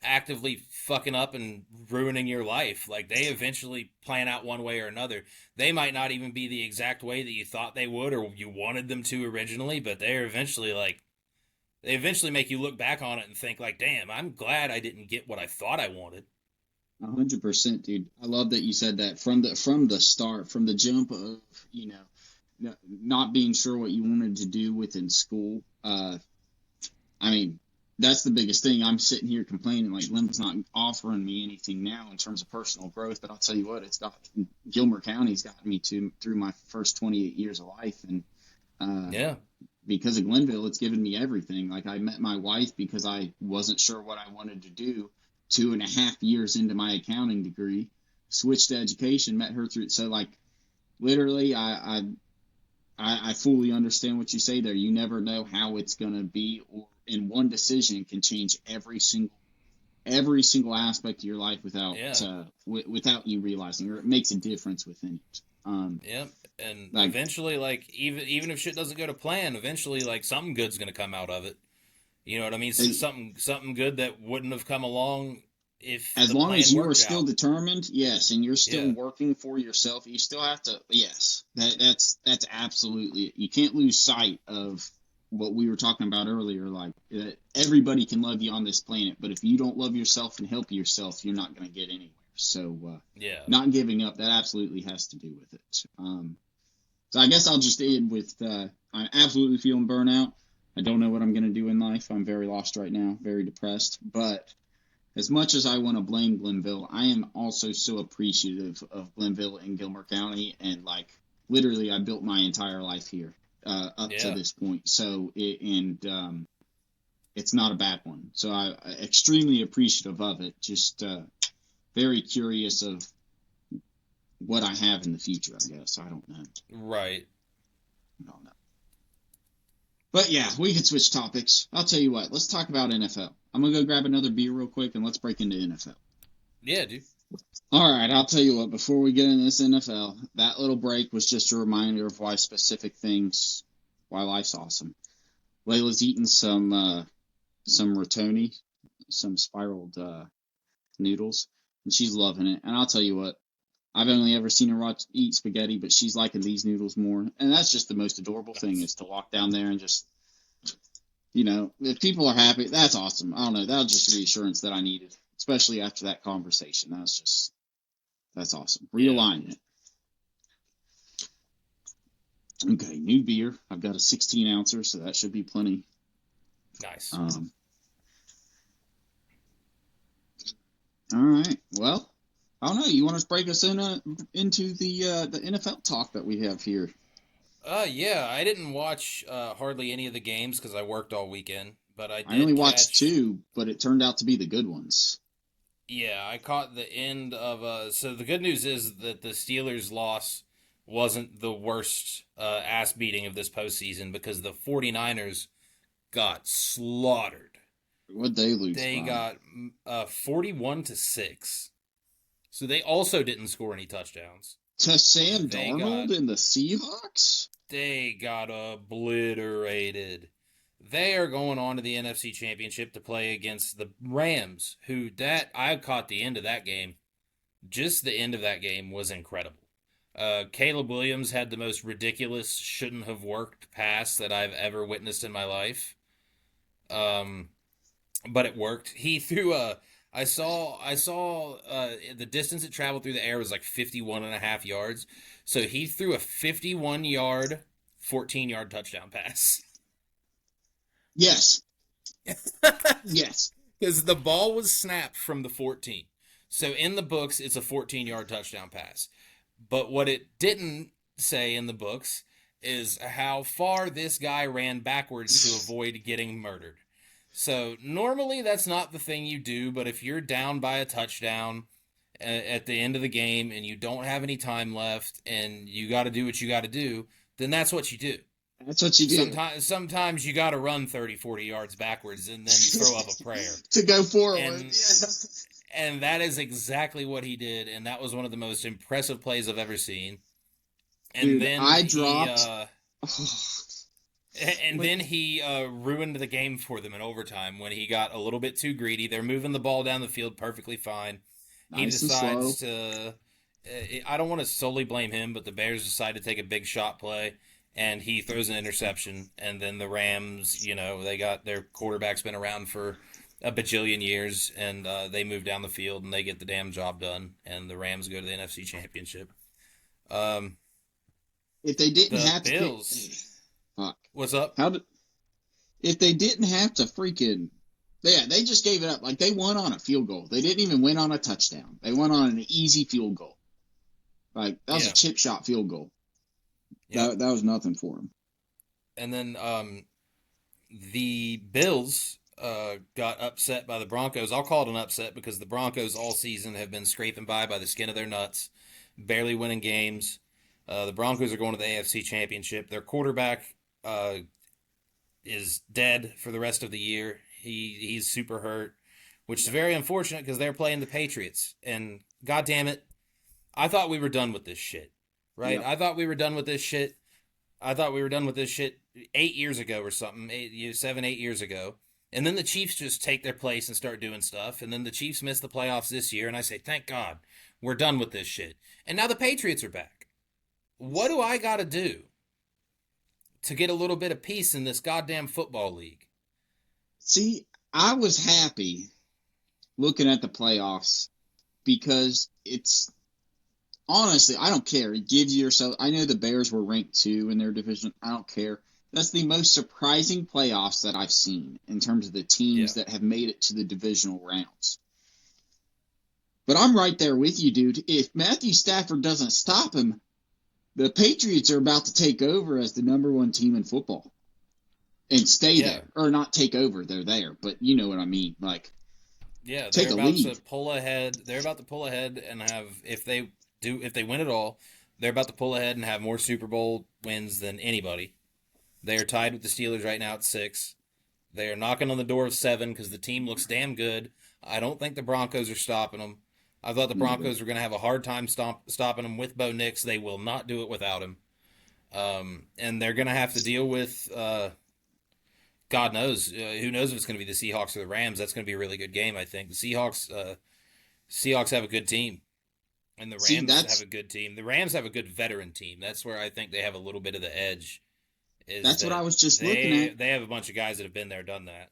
actively fucking up and ruining your life, like, they eventually plan out one way or another. They might not even be the exact way that you thought they would or you wanted them to originally, but they eventually make you look back on it and think like, damn, I'm glad I didn't get what I thought I wanted. 100%, dude. I love that you said that from the start, from the jump of, not being sure what you wanted to do within school. I mean, that's the biggest thing. I'm sitting here complaining like Glenville's not offering me anything now in terms of personal growth, but I'll tell you what, Gilmer County's gotten me through my first 28 years of life, and Yeah. because of Glenville, it's given me everything. Like, I met my wife because I wasn't sure what I wanted to do. 2.5 years into my accounting degree, switched to education, met her through. So, like, literally, I fully understand what you say there. You never know how it's going to be, or in one decision can change every single aspect of your life without you realizing, or it makes a difference within it. Yep. And like, eventually, like, even if shit doesn't go to plan, eventually, like, something good's gonna come out of it. You know what I mean? Something good that wouldn't have come along if, as long as you are still determined, yes, and you're still working for yourself, you still have to. Yes, that's absolutely. You can't lose sight of what we were talking about earlier. Like, everybody can love you on this planet, but if you don't love yourself and help yourself, you're not going to get anywhere. So not giving up, that absolutely has to do with it. So I guess I'll just end with I'm absolutely feeling burnout. I don't know what I'm going to do in life. I'm very lost right now, very depressed. But as much as I want to blame Glenville, I am also so appreciative of Glenville and Gilmer County. And, like, literally, I built my entire life here up to this point. So, it's not a bad one. So I'm extremely appreciative of it. Just very curious of what I have in the future, I guess. I don't know. Right. I don't know. But yeah, we can switch topics. I'll tell you what. Let's talk about NFL. I'm going to go grab another beer real quick, and let's break into NFL. Yeah, dude. All right, I'll tell you what. Before we get into this NFL, that little break was just a reminder of why life's awesome. Layla's eating some rotoni, some spiraled noodles, and she's loving it. And I'll tell you what. I've only ever seen her eat spaghetti, but she's liking these noodles more. And that's just the most adorable thing, is to walk down there and just, if people are happy, that's awesome. I don't know. That was just reassurance that I needed, especially after that conversation. That's awesome. Realignment. Okay, new beer. I've got a 16-ouncer, so that should be plenty. Nice. All right. Well, I don't know. You want to break us into the NFL talk that we have here? Yeah. I didn't watch hardly any of the games because I worked all weekend, but I only watched 2, but it turned out to be the good ones. Yeah, I caught the end of. So the good news is that the Steelers' loss wasn't the worst ass beating of this postseason, because the 49ers got slaughtered. What'd they lose? They got 41-6. So they also didn't score any touchdowns. To Sam Darnold and the Seahawks? They got obliterated. They are going on to the NFC Championship to play against the Rams, I caught the end of that game. Just the end of that game was incredible. Caleb Williams had the most ridiculous, shouldn't have worked pass that I've ever witnessed in my life. But it worked. He threw I saw the distance it traveled through the air was like 51.5 yards. So he threw a 51-yard, 14-yard touchdown pass. Yes. Yes. Because the ball was snapped from the 14. So in the books, it's a 14-yard touchdown pass. But what it didn't say in the books is how far this guy ran backwards to avoid getting murdered. So normally that's not the thing you do, but if you're down by a touchdown at the end of the game and you don't have any time left and you got to do what you got to do, then that's what you do. That's what you do. Sometimes you got to run 30, 40 yards backwards and then throw up a prayer. To go forward. And that is exactly what he did, and that was one of the most impressive plays I've ever seen. And Dude, then I dropped. Then he ruined the game for them in overtime when he got a little bit too greedy. They're moving the ball down the field perfectly fine. He decides to... I don't want to solely blame him, but the Bears decide to take a big shot play, and he throws an interception. And then the Rams, they got their quarterback's been around for a bajillion years, and they move down the field, and they get the damn job done, and the Rams go to the NFC Championship. If they didn't have Bills... Fuck. What's up? If they didn't have to freaking... Yeah, they just gave it up. Like, they won on a field goal. They didn't even win on a touchdown. They won on an easy field goal. Like, that was a chip shot field goal. That was nothing for them. And then the Bills got upset by the Broncos. I'll call it an upset because the Broncos all season have been scraping by the skin of their nuts, barely winning games. The Broncos are going to the AFC Championship. Their quarterback is dead for the rest of the year. He's super hurt, which is very unfortunate because they're playing the Patriots. And God damn it, I thought we were done with this shit, right? Yep. I thought we were done with this shit 8 years ago or something, 7, 8 years ago. And then the Chiefs just take their place and start doing stuff. And then the Chiefs miss the playoffs this year. And I say, thank God, we're done with this shit. And now the Patriots are back. What do I got to do to get a little bit of peace in this goddamn football league? See, I was happy looking at the playoffs because it's honestly, I don't care. It gives you yourself. I know the Bears were ranked 2 in their division. I don't care. That's the most surprising playoffs that I've seen in terms of the teams that have made it to the divisional rounds. But I'm right there with you, dude. If Matthew Stafford doesn't stop him, the Patriots are about to take over as the number 1 team in football. And stay there. Or not take over, they're there. But you know what I mean. Like, take a lead. To pull ahead. They're about to pull ahead and have, if they win it all, they're about to pull ahead and have more Super Bowl wins than anybody. They are tied with the Steelers right now at 6. They are knocking on the door of 7 because the team looks damn good. I don't think the Broncos are stopping them. I thought the Broncos were going to have a hard time stopping them with Bo Nix. They will not do it without him. And they're going to have to deal with... God knows. Who knows if it's going to be the Seahawks or the Rams. That's going to be a really good game, I think. The Seahawks have a good team. And the Rams have a good team. The Rams have a good veteran team. That's where I think they have a little bit of the edge. That's what I was just looking at. They have a bunch of guys that have been there, done that.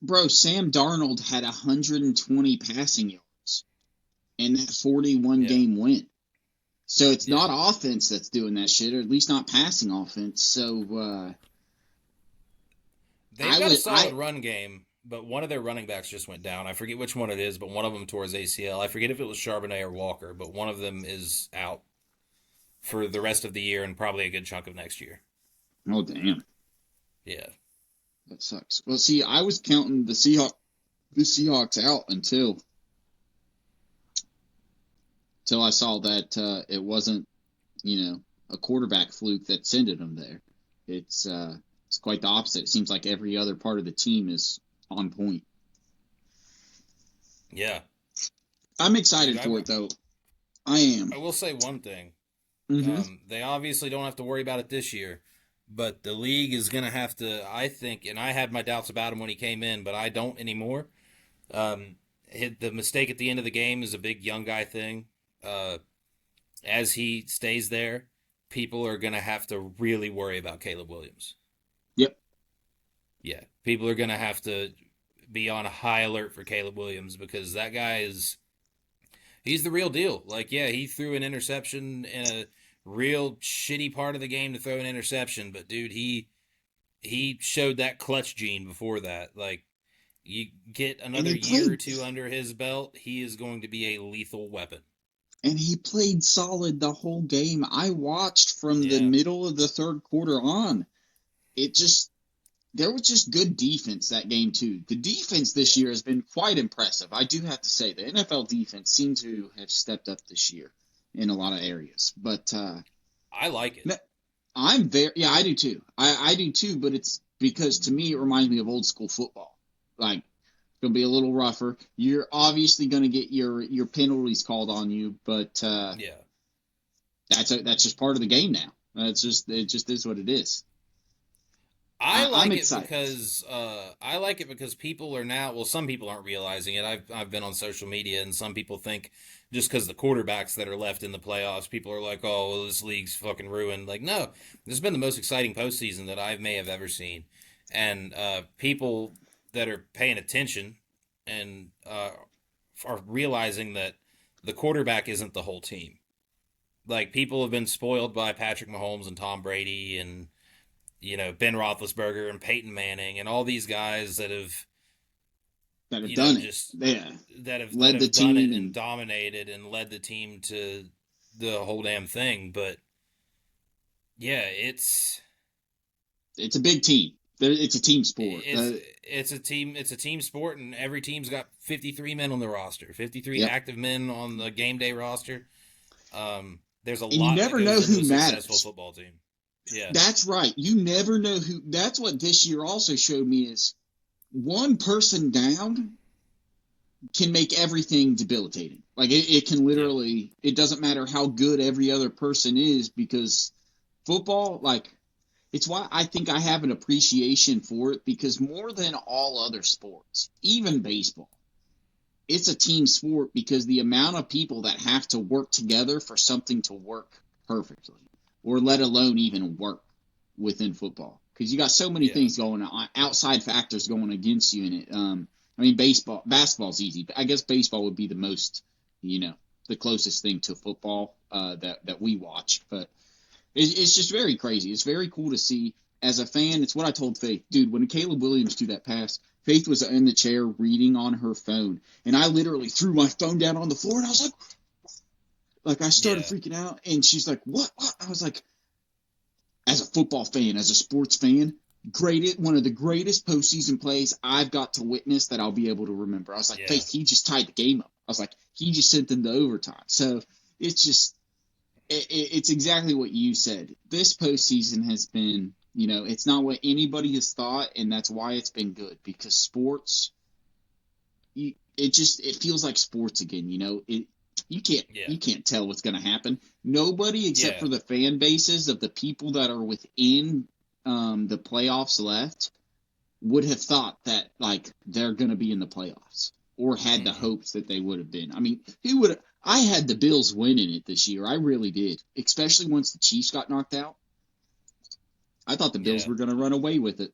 Bro, Sam Darnold had 120 passing yards in that 41-game win. So it's not offense that's doing that shit, or at least not passing offense. So... They've got a solid run game, but one of their running backs just went down. I forget which one it is, but one of them tore his ACL. I forget if it was Charbonnet or Walker, but one of them is out for the rest of the year and probably a good chunk of next year. Oh, damn. Yeah. That sucks. Well, see, I was counting the Seahawks out until I saw that it wasn't, a quarterback fluke that sent them there. It's quite the opposite. It seems like every other part of the team is on point. Yeah. I'm excited for it, though. I am. I will say one thing. Mm-hmm. They obviously don't have to worry about it this year, but the league is going to have to, I think, and I had my doubts about him when he came in, but I don't anymore. The mistake at the end of the game is a big young guy thing. As he stays there, people are going to have to really worry about Caleb Williams. Yep. Yeah, people are going to have to be on a high alert for Caleb Williams because that guy he's the real deal. Like, yeah, he threw an interception in a real shitty part of the game to throw an interception, but dude, he showed that clutch gene before that. Like, you get another year or two under his belt, he is going to be a lethal weapon. And he played solid the whole game. I watched from the middle of the third quarter on. It just, there was just good defense that game too. The defense this year has been quite impressive. I do have to say the NFL defense seems to have stepped up this year in a lot of areas. But I like it. I do too. I do too. But it's because to me it reminds me of old school football. Like it's gonna be a little rougher. You're obviously gonna get your penalties called on you, but that's just part of the game now. It just is what it is. I like it because people are now. Well, some people aren't realizing it. I've been on social media, and some people think just because the quarterbacks that are left in the playoffs, people are like, "Oh, well, this league's fucking ruined." Like, no, this has been the most exciting postseason that I may have ever seen, and people that are paying attention and are realizing that the quarterback isn't the whole team. Like, people have been spoiled by Patrick Mahomes and Tom Brady and Ben Roethlisberger and Peyton Manning and all these guys that have done it. That have done it and dominated and led the team to the whole damn thing. But yeah, it's a big team. It's a team sport. It's a team sport, and every team's got 53 men on the roster, 53 active men on the game day roster. There's a lot. You never know who matters. Successful football team. Yeah, that's right. You never know who. That's what this year also showed me is one person down can make everything debilitating. Like it can literally. It doesn't matter how good every other person is because football, like, it's why I think I have an appreciation for it because more than all other sports, even baseball, it's a team sport because the amount of people that have to work together for something to work perfectly. Or let alone even work within football. Because you got so many things going on, outside factors going against you in it. I mean, basketball's easy. I guess baseball would be the most, the closest thing to football that we watch. But it's just very crazy. It's very cool to see. As a fan, it's what I told Faith. Dude, when Caleb Williams threw that pass, Faith was in the chair reading on her phone. And I literally threw my phone down on the floor, and I was like, I started freaking out, and she's like, what? I was like, as a football fan, as a sports fan, one of the greatest postseason plays I've got to witness that I'll be able to remember. I was like, Faith, he just tied the game up. I was like, he just sent them to overtime. So it's just, it's exactly what you said. This postseason has been, it's not what anybody has thought, and that's why it's been good, because sports, it feels like sports again, You can't tell what's going to happen. Nobody except for the fan bases of the people that are within the playoffs left would have thought that they're going to be in the playoffs or had the hopes that they would have been. I mean, I had the Bills winning it this year. I really did, especially once the Chiefs got knocked out. I thought the Bills were going to run away with it.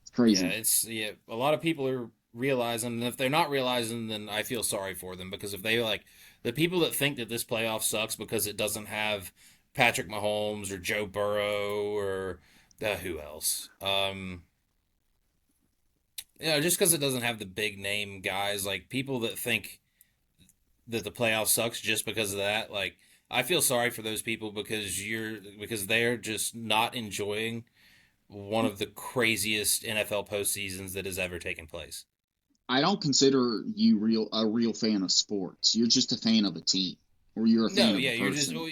It's crazy. Yeah, a lot of people are realizing, and if they're not realizing, then I feel sorry for them, because if they the people that think that this playoff sucks because it doesn't have Patrick Mahomes or Joe Burrow or who else, just because it doesn't have the big name guys, like people that think that the playoff sucks just because of that, I feel sorry for those people because they're just not enjoying one of the craziest NFL postseasons that has ever taken place. I don't consider you a real fan of sports. You're just a fan of a team, or you're a fan of a person.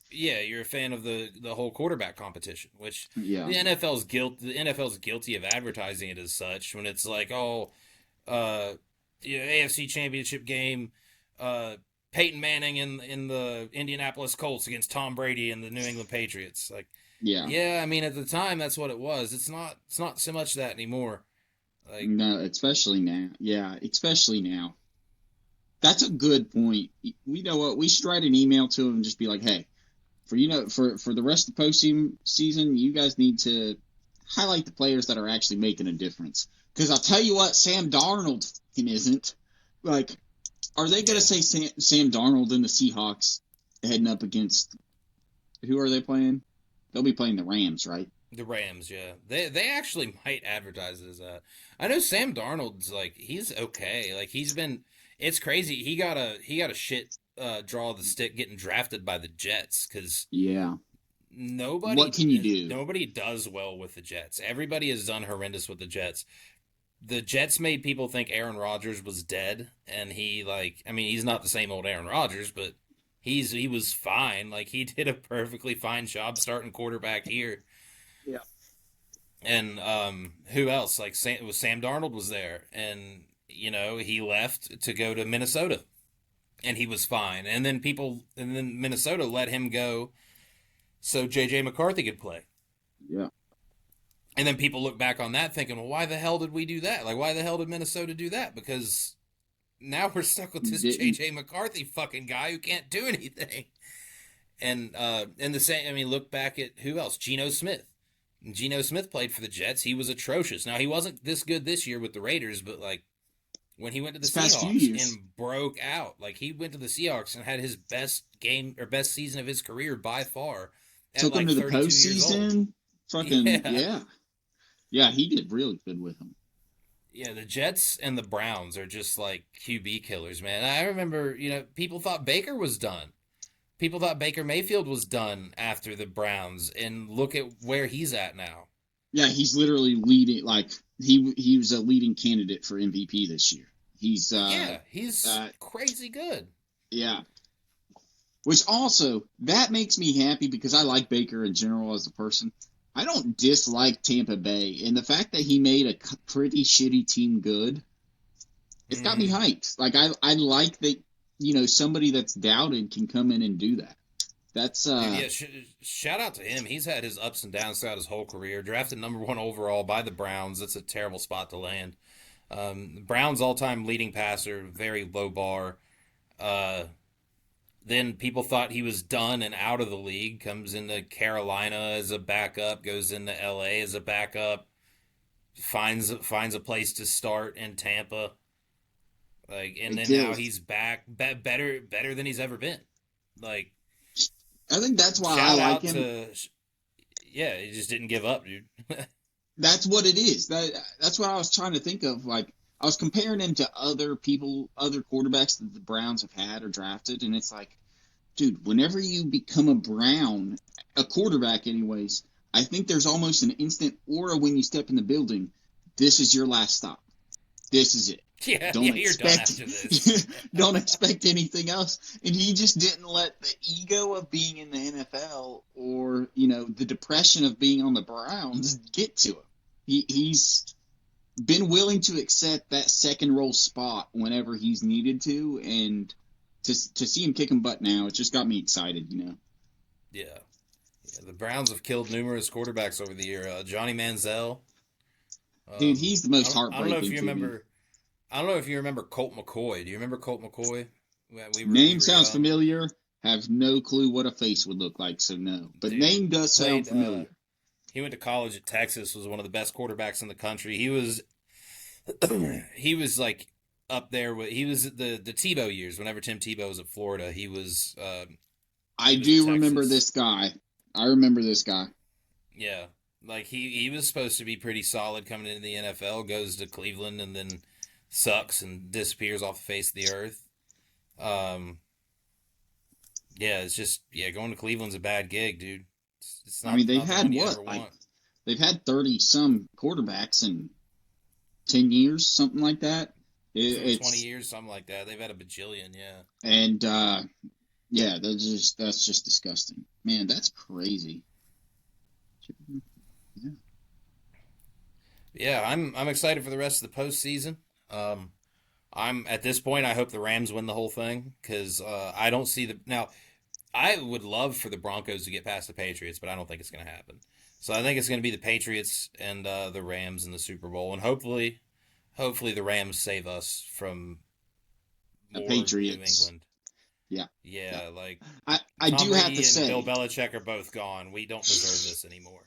You're a fan of the whole quarterback competition, which the NFL's guilty of advertising it as such, when it's like, AFC Championship game, Peyton Manning in the Indianapolis Colts against Tom Brady and the New England Patriots. I mean, at the time that's what it was. It's not so much that anymore. No, especially now. Yeah, especially now. That's a good point. You know what? We should write an email to them and just be like, hey, for the rest of the postseason, you guys need to highlight the players that are actually making a difference. Because I'll tell you what, Sam Darnold isn't. Are they going to say Sam Darnold and the Seahawks heading up against, who are they playing? They'll be playing the Rams, right? The Rams, yeah. They actually might advertise it as that. I know Sam Darnold's he's okay. It's crazy. He got a shit draw of the stick getting drafted by the Jets, because what can you do? Nobody does well with the Jets. Everybody has done horrendous with the Jets. The Jets made people think Aaron Rodgers was dead, and he's not the same old Aaron Rodgers, but he was fine. Like, he did a perfectly fine job starting quarterback here. Yeah. And who else? Like, Sam Darnold was there, and he left to go to Minnesota, and he was fine. And then Minnesota let him go so J.J. McCarthy could play. Yeah. And then people look back on that thinking, well, why the hell did we do that? Like, why the hell did Minnesota do that? Because now we're stuck with this J.J. McCarthy fucking guy who can't do anything. And the same, look back at who else? Geno Smith. Geno Smith played for the Jets. He was atrocious. Now, he wasn't this good this year with the Raiders, but, like, when he went to the Seahawks and broke out, like, he went to the Seahawks and had his best season of his career by far. Took him to the postseason. Fucking, yeah. Yeah, he did really good with him. Yeah, the Jets and the Browns are just like QB killers, man. I remember, people thought Baker was done. People thought Baker Mayfield was done after the Browns, and look at where he's at now. Yeah, he's literally leading, like, he was a leading candidate for MVP this year. He's crazy good. Yeah. Which also, that makes me happy because I like Baker in general as a person. I don't dislike Tampa Bay, and the fact that he made a pretty shitty team good, it's got me hyped. Like, I like that, somebody that's doubted can come in and do that. That's shout out to him. He's had his ups and downs throughout his whole career. Drafted number 1 overall by the Browns. That's a terrible spot to land. Browns all-time leading passer, very low bar. Then people thought he was done and out of the league. Comes into Carolina as a backup, goes into LA as a backup, finds a place to start in Tampa. Now he's back, better than he's ever been. Like, I think that's why I like him. He just didn't give up, dude. That's what it is. That's what I was trying to think of. Like, I was comparing him to other quarterbacks that the Browns have had or drafted, and it's like, dude, whenever you become a quarterback anyways, I think there's almost an instant aura when you step in the building. This is your last stop. This is it. Yeah, you're done after this. Don't expect anything else. And he just didn't let the ego of being in the NFL or, the depression of being on the Browns get to him. He's been willing to accept that second roll spot whenever he's needed to, and to see him kicking butt now, it just got me excited, Yeah, the Browns have killed numerous quarterbacks over the year. Johnny Manziel. Dude, he's the most heartbreaking. I don't know if you remember Colt McCoy. Do you remember Colt McCoy? Name sounds familiar. Have no clue what a face would look like, so no. But dude, name does sound familiar. He went to college at Texas, was one of the best quarterbacks in the country. He was like up there with, he was the Tebow years. Whenever Tim Tebow was at Florida, he was. I do remember this guy. I remember this guy. Yeah, like he was supposed to be pretty solid coming into the NFL. Goes to Cleveland and then sucks and disappears off the face of the earth. It's just going to Cleveland's a bad gig, dude. It's not, they've had what? They've had 30-some quarterbacks in 10 years, something like that. 20 years, something like that. They've had a bajillion, yeah. And, that's just disgusting. Man, that's crazy. Yeah. Yeah, I'm excited for the rest of the postseason. I'm at this point, I hope the Rams win the whole thing, because I don't see now, I would love for the Broncos to get past the Patriots, but I don't think it's going to happen. So I think it's going to be the Patriots and the Rams in the Super Bowl, and hopefully the Rams save us from the Patriots. New England. Yeah. Like I do have to say, Bill Belichick are both gone. We don't deserve this anymore.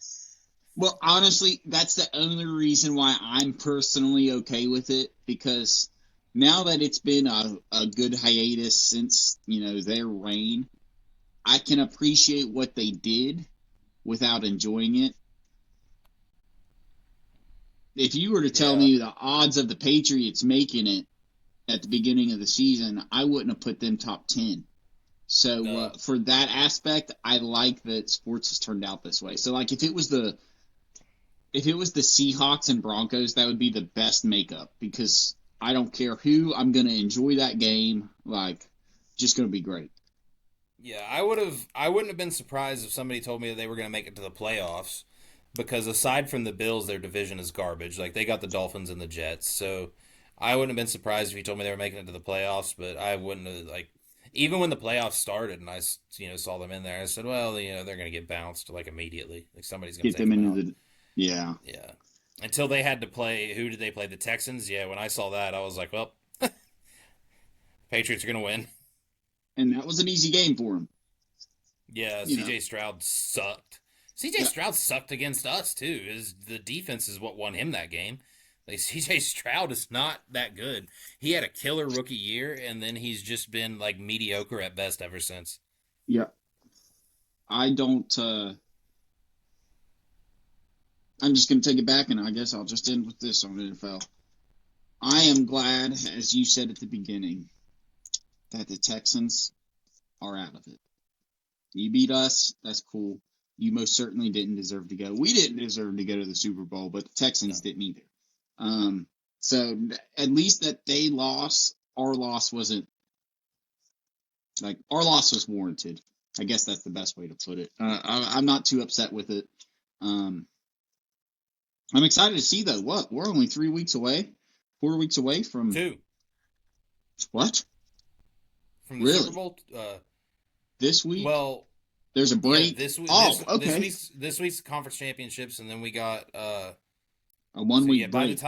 Well, honestly, that's the only reason why I'm personally okay with it, because now that it's been a good hiatus since, their reign, I can appreciate what they did without enjoying it. If you were to tell me the odds of the Patriots making it at the beginning of the season, I wouldn't have put them top 10. So for that aspect, I like that sports has turned out this way. So like if it was the Seahawks and Broncos, that would be the best makeup because I don't care who, I'm gonna enjoy that game. Like, just gonna be great. Yeah, I wouldn't have been surprised if somebody told me that they were going to make it to the playoffs because aside from the Bills, their division is garbage. Like they got the Dolphins and the Jets. So I wouldn't have been surprised if you told me they were making it to the playoffs, but I wouldn't have like even when the playoffs started and I saw them in there, I said, well, they're going to get bounced like immediately. Like somebody's going to take them into the yeah. Yeah. Until they had to play, who did they play? The Texans? Yeah, when I saw that, I was like, well, Patriots are going to win. And that was an easy game for him. Yeah, C.J. Stroud sucked. C.J. Stroud sucked against us, too. The defense is what won him that game. Like, C.J. Stroud is not that good. He had a killer rookie year, and then he's just been, like, mediocre at best ever since. Yeah. I don't... I'm just going to take it back, and I guess I'll just end with this on NFL. I am glad, as you said at the beginning, that the Texans are out of it. You beat us, that's cool. You most certainly didn't deserve to go. We didn't deserve to go to the Super Bowl, but the Texans didn't either. So at least that they lost, our loss wasn't, like, our loss was warranted. I guess that's the best way to put it. I'm not too upset with it. I'm excited to see, though, we're only 4 weeks away from... 2. What? From the Super Bowl? This week? Well, there's a break. Yeah, this week. Okay. This week's conference championships, and then we got a 1 week break.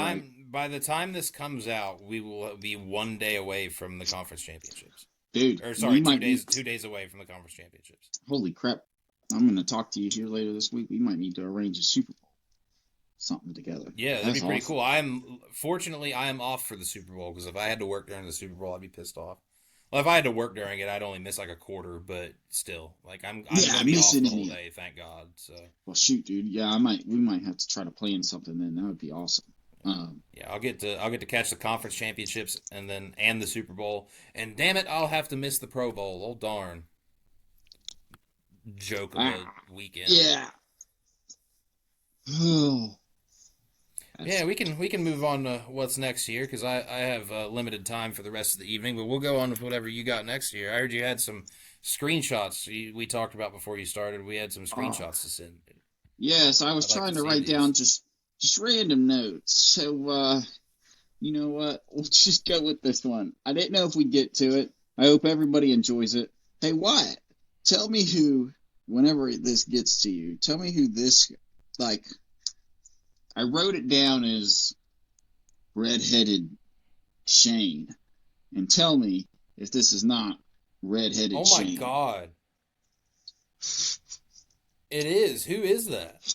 By the time this comes out, we will be 1 day away from the conference championships. Dude, or sorry, 2 days away from the conference championships. Holy crap! I'm going to talk to you here later this week. We might need to arrange a Super Bowl, something together. Yeah, that'd be pretty cool. I am off for the Super Bowl because if I had to work during the Super Bowl, I'd be pissed off. Well, if I had to work during it, I'd only miss like a quarter, but still, like I'm gonna be off the whole day. Thank God. So. Well, shoot, dude. Yeah, we might have to try to plan something then. That would be awesome. Yeah, I'll get to catch the conference championships and the Super Bowl, and damn it, I'll have to miss the Pro Bowl. Oh darn. Joke of the weekend. Yeah. Yeah, we can move on to what's next here because I have limited time for the rest of the evening, but we'll go on with whatever you got next year. I heard you had some screenshots we talked about before you started. We had some screenshots to send. Yes, I was trying to write down just random notes. So, you know what? We'll just go with this one. I didn't know if we'd get to it. I hope everybody enjoys it. Hey, Wyatt, tell me who, whenever this gets to you, tell me who this, like... I wrote it down as redheaded Shane. And tell me if this is not redheaded Shane. Oh my God. It is. Who is that?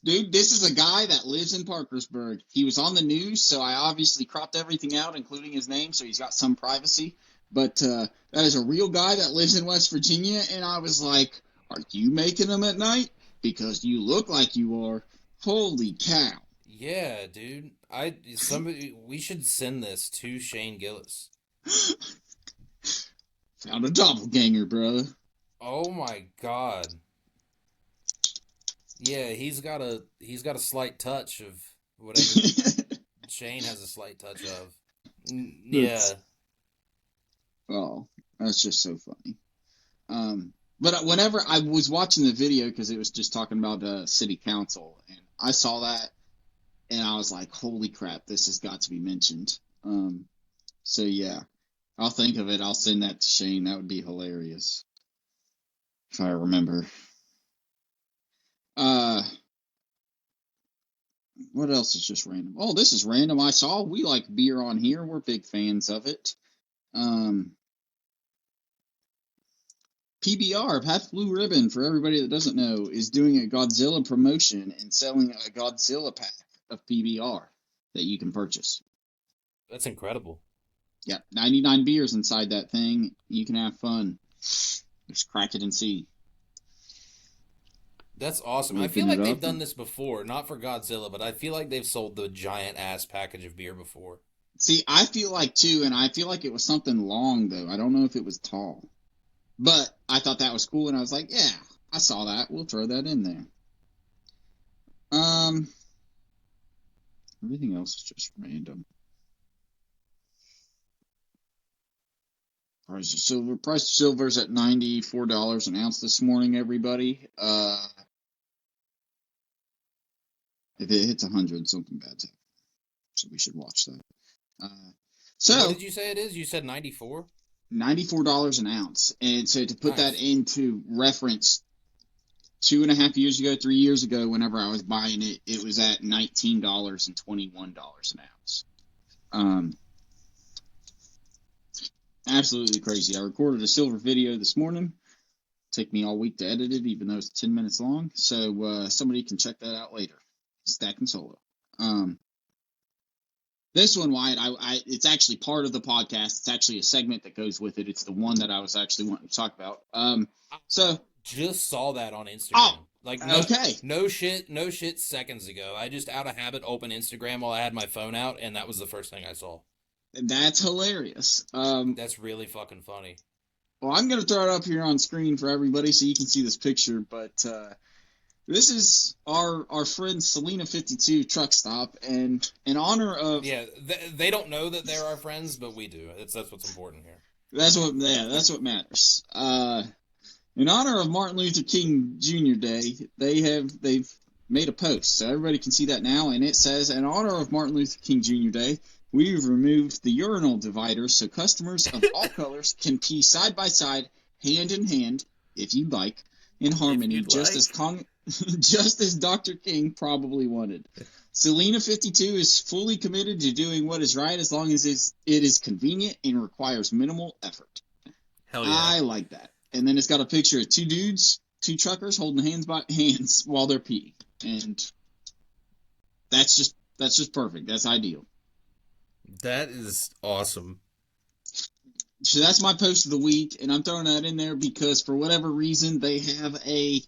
Dude, this is a guy that lives in Parkersburg. He was on the news, so I obviously cropped everything out, including his name, so he's got some privacy. But that is a real guy that lives in West Virginia, and I was like, are you making them at night? Because you look like you are. Holy cow. Yeah, dude. We should send this to Shane Gillis. Found a doppelganger, brother. Oh my God. Yeah, he's got a slight touch of whatever Shane has a slight touch of. Yeah. Oh, that's just so funny. But whenever I was watching the video, because it was just talking about city council, and I saw that, and I was like, holy crap, this has got to be mentioned. So, yeah, I'll think of it. I'll send that to Shane. That would be hilarious, if I remember. What else is just random? Oh, this is random. I saw we like beer on here. We're big fans of it. PBR, Path Blue Ribbon, for everybody that doesn't know, is doing a Godzilla promotion and selling a Godzilla pack of PBR that you can purchase. That's incredible. Yeah, 99 beers inside that thing. You can have fun. Just crack it and see. That's awesome. I feel like they've done this before, not for Godzilla, but I feel like they've sold the giant-ass package of beer before. See, I feel like, too, and I feel like it was something long, though. I don't know if it was tall. But I thought that was cool, and I was like, yeah, I saw that. We'll throw that in there. Everything else is just random. Price of silver. Price of silver is at $94 an ounce this morning, everybody. If it hits 100, something bad's happening. So we should watch that. What did you say it is? You said 94? $94 an ounce. And so to put that into reference, 2.5 years ago, 3 years ago, whenever I was buying it, it was at $19 and $21 an ounce. Absolutely crazy. I recorded a silver video this morning. Take me all week to edit it, even though it's 10 minutes long. So somebody can check that out later. Stacking Solo. This one, Wyatt, it's actually part of the podcast. It's actually a segment that goes with it. It's the one that I was actually wanting to talk about. Just saw that on Instagram. Oh, okay. No shit seconds ago. I just out of habit opened Instagram while I had my phone out, and that was the first thing I saw. That's hilarious. That's really fucking funny. Well, I'm going to throw it up here on screen for everybody so you can see this picture, but this is our friend Selena 52 truck stop, and in honor of... Yeah, they don't know that they're our friends, but we do. That's what's important here. That's what matters. In honor of Martin Luther King Jr. Day, they've made a post, so everybody can see that now, and it says, in honor of Martin Luther King Jr. Day, we've removed the urinal divider so customers of all colors can pee side by side, hand in hand, if you'd like, in harmony, just as Dr. King probably wanted. Selena 52 is fully committed to doing what is right as long as it is convenient and requires minimal effort. Hell yeah. I like that. And then it's got a picture of two truckers holding hands while they're peeing. And that's just perfect. That's ideal. That is awesome. So that's my post of the week, and I'm throwing that in there because for whatever reason they have a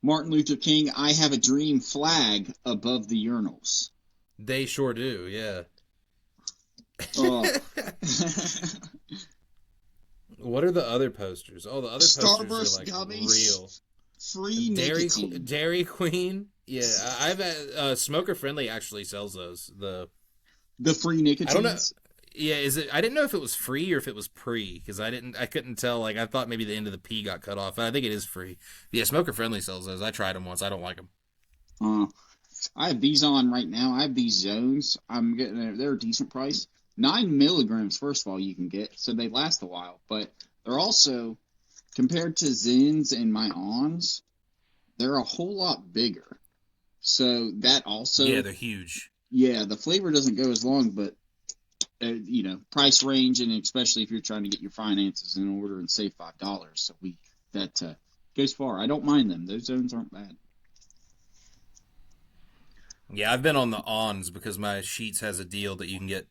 Martin Luther King I Have a Dream flag above the urinals. They sure do, yeah. Oh. What are the other posters? Oh, the other posters Starburst are like gummies, real. Free nicotine. Dairy Queen. Yeah, I've had Smoker Friendly actually sells those. The free nicotine. I don't know. Yeah, is it? I didn't know if it was free or if it was pre because I couldn't tell. Like I thought maybe the end of the P got cut off. I think it is free. Yeah, Smoker Friendly sells those. I tried them once. I don't like them. I have these on right now. I have these zones. I'm getting they're a decent price. 9 milligrams, first of all, you can get, so they last a while. But they're also, compared to Zins and my Ons, they're a whole lot bigger. So that also... Yeah, they're huge. Yeah, the flavor doesn't go as long, but, price range, and especially if you're trying to get your finances in order and save $5 a week, that goes far. I don't mind them. Those zones aren't bad. Yeah, I've been on the Ons because my Sheetz has a deal that you can get.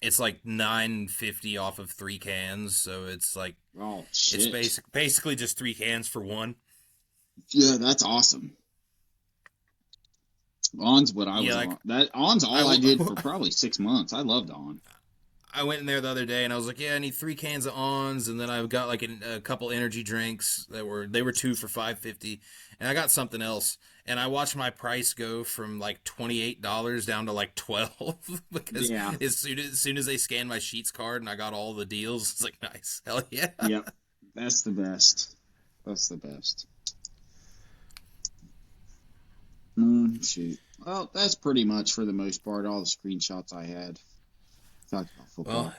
It's like $9.50 off of 3 cans, so it's like it's basically just 3 cans for one. Yeah, that's awesome. On's what I was on. That On's all I did for probably 6 months. I loved On. I went in there the other day and I was like, yeah, I need 3 cans of Ons, and then I got like a couple energy drinks they were 2 for $5.50, and I got something else, and I watched my price go from like $28 down to like $12 because as soon as they scanned my Sheetz card and I got all the deals, it's like nice, hell yeah. Yep, that's the best. That's the best. Shoot. Well, that's pretty much for the most part all the screenshots I had. Talked about football. Well,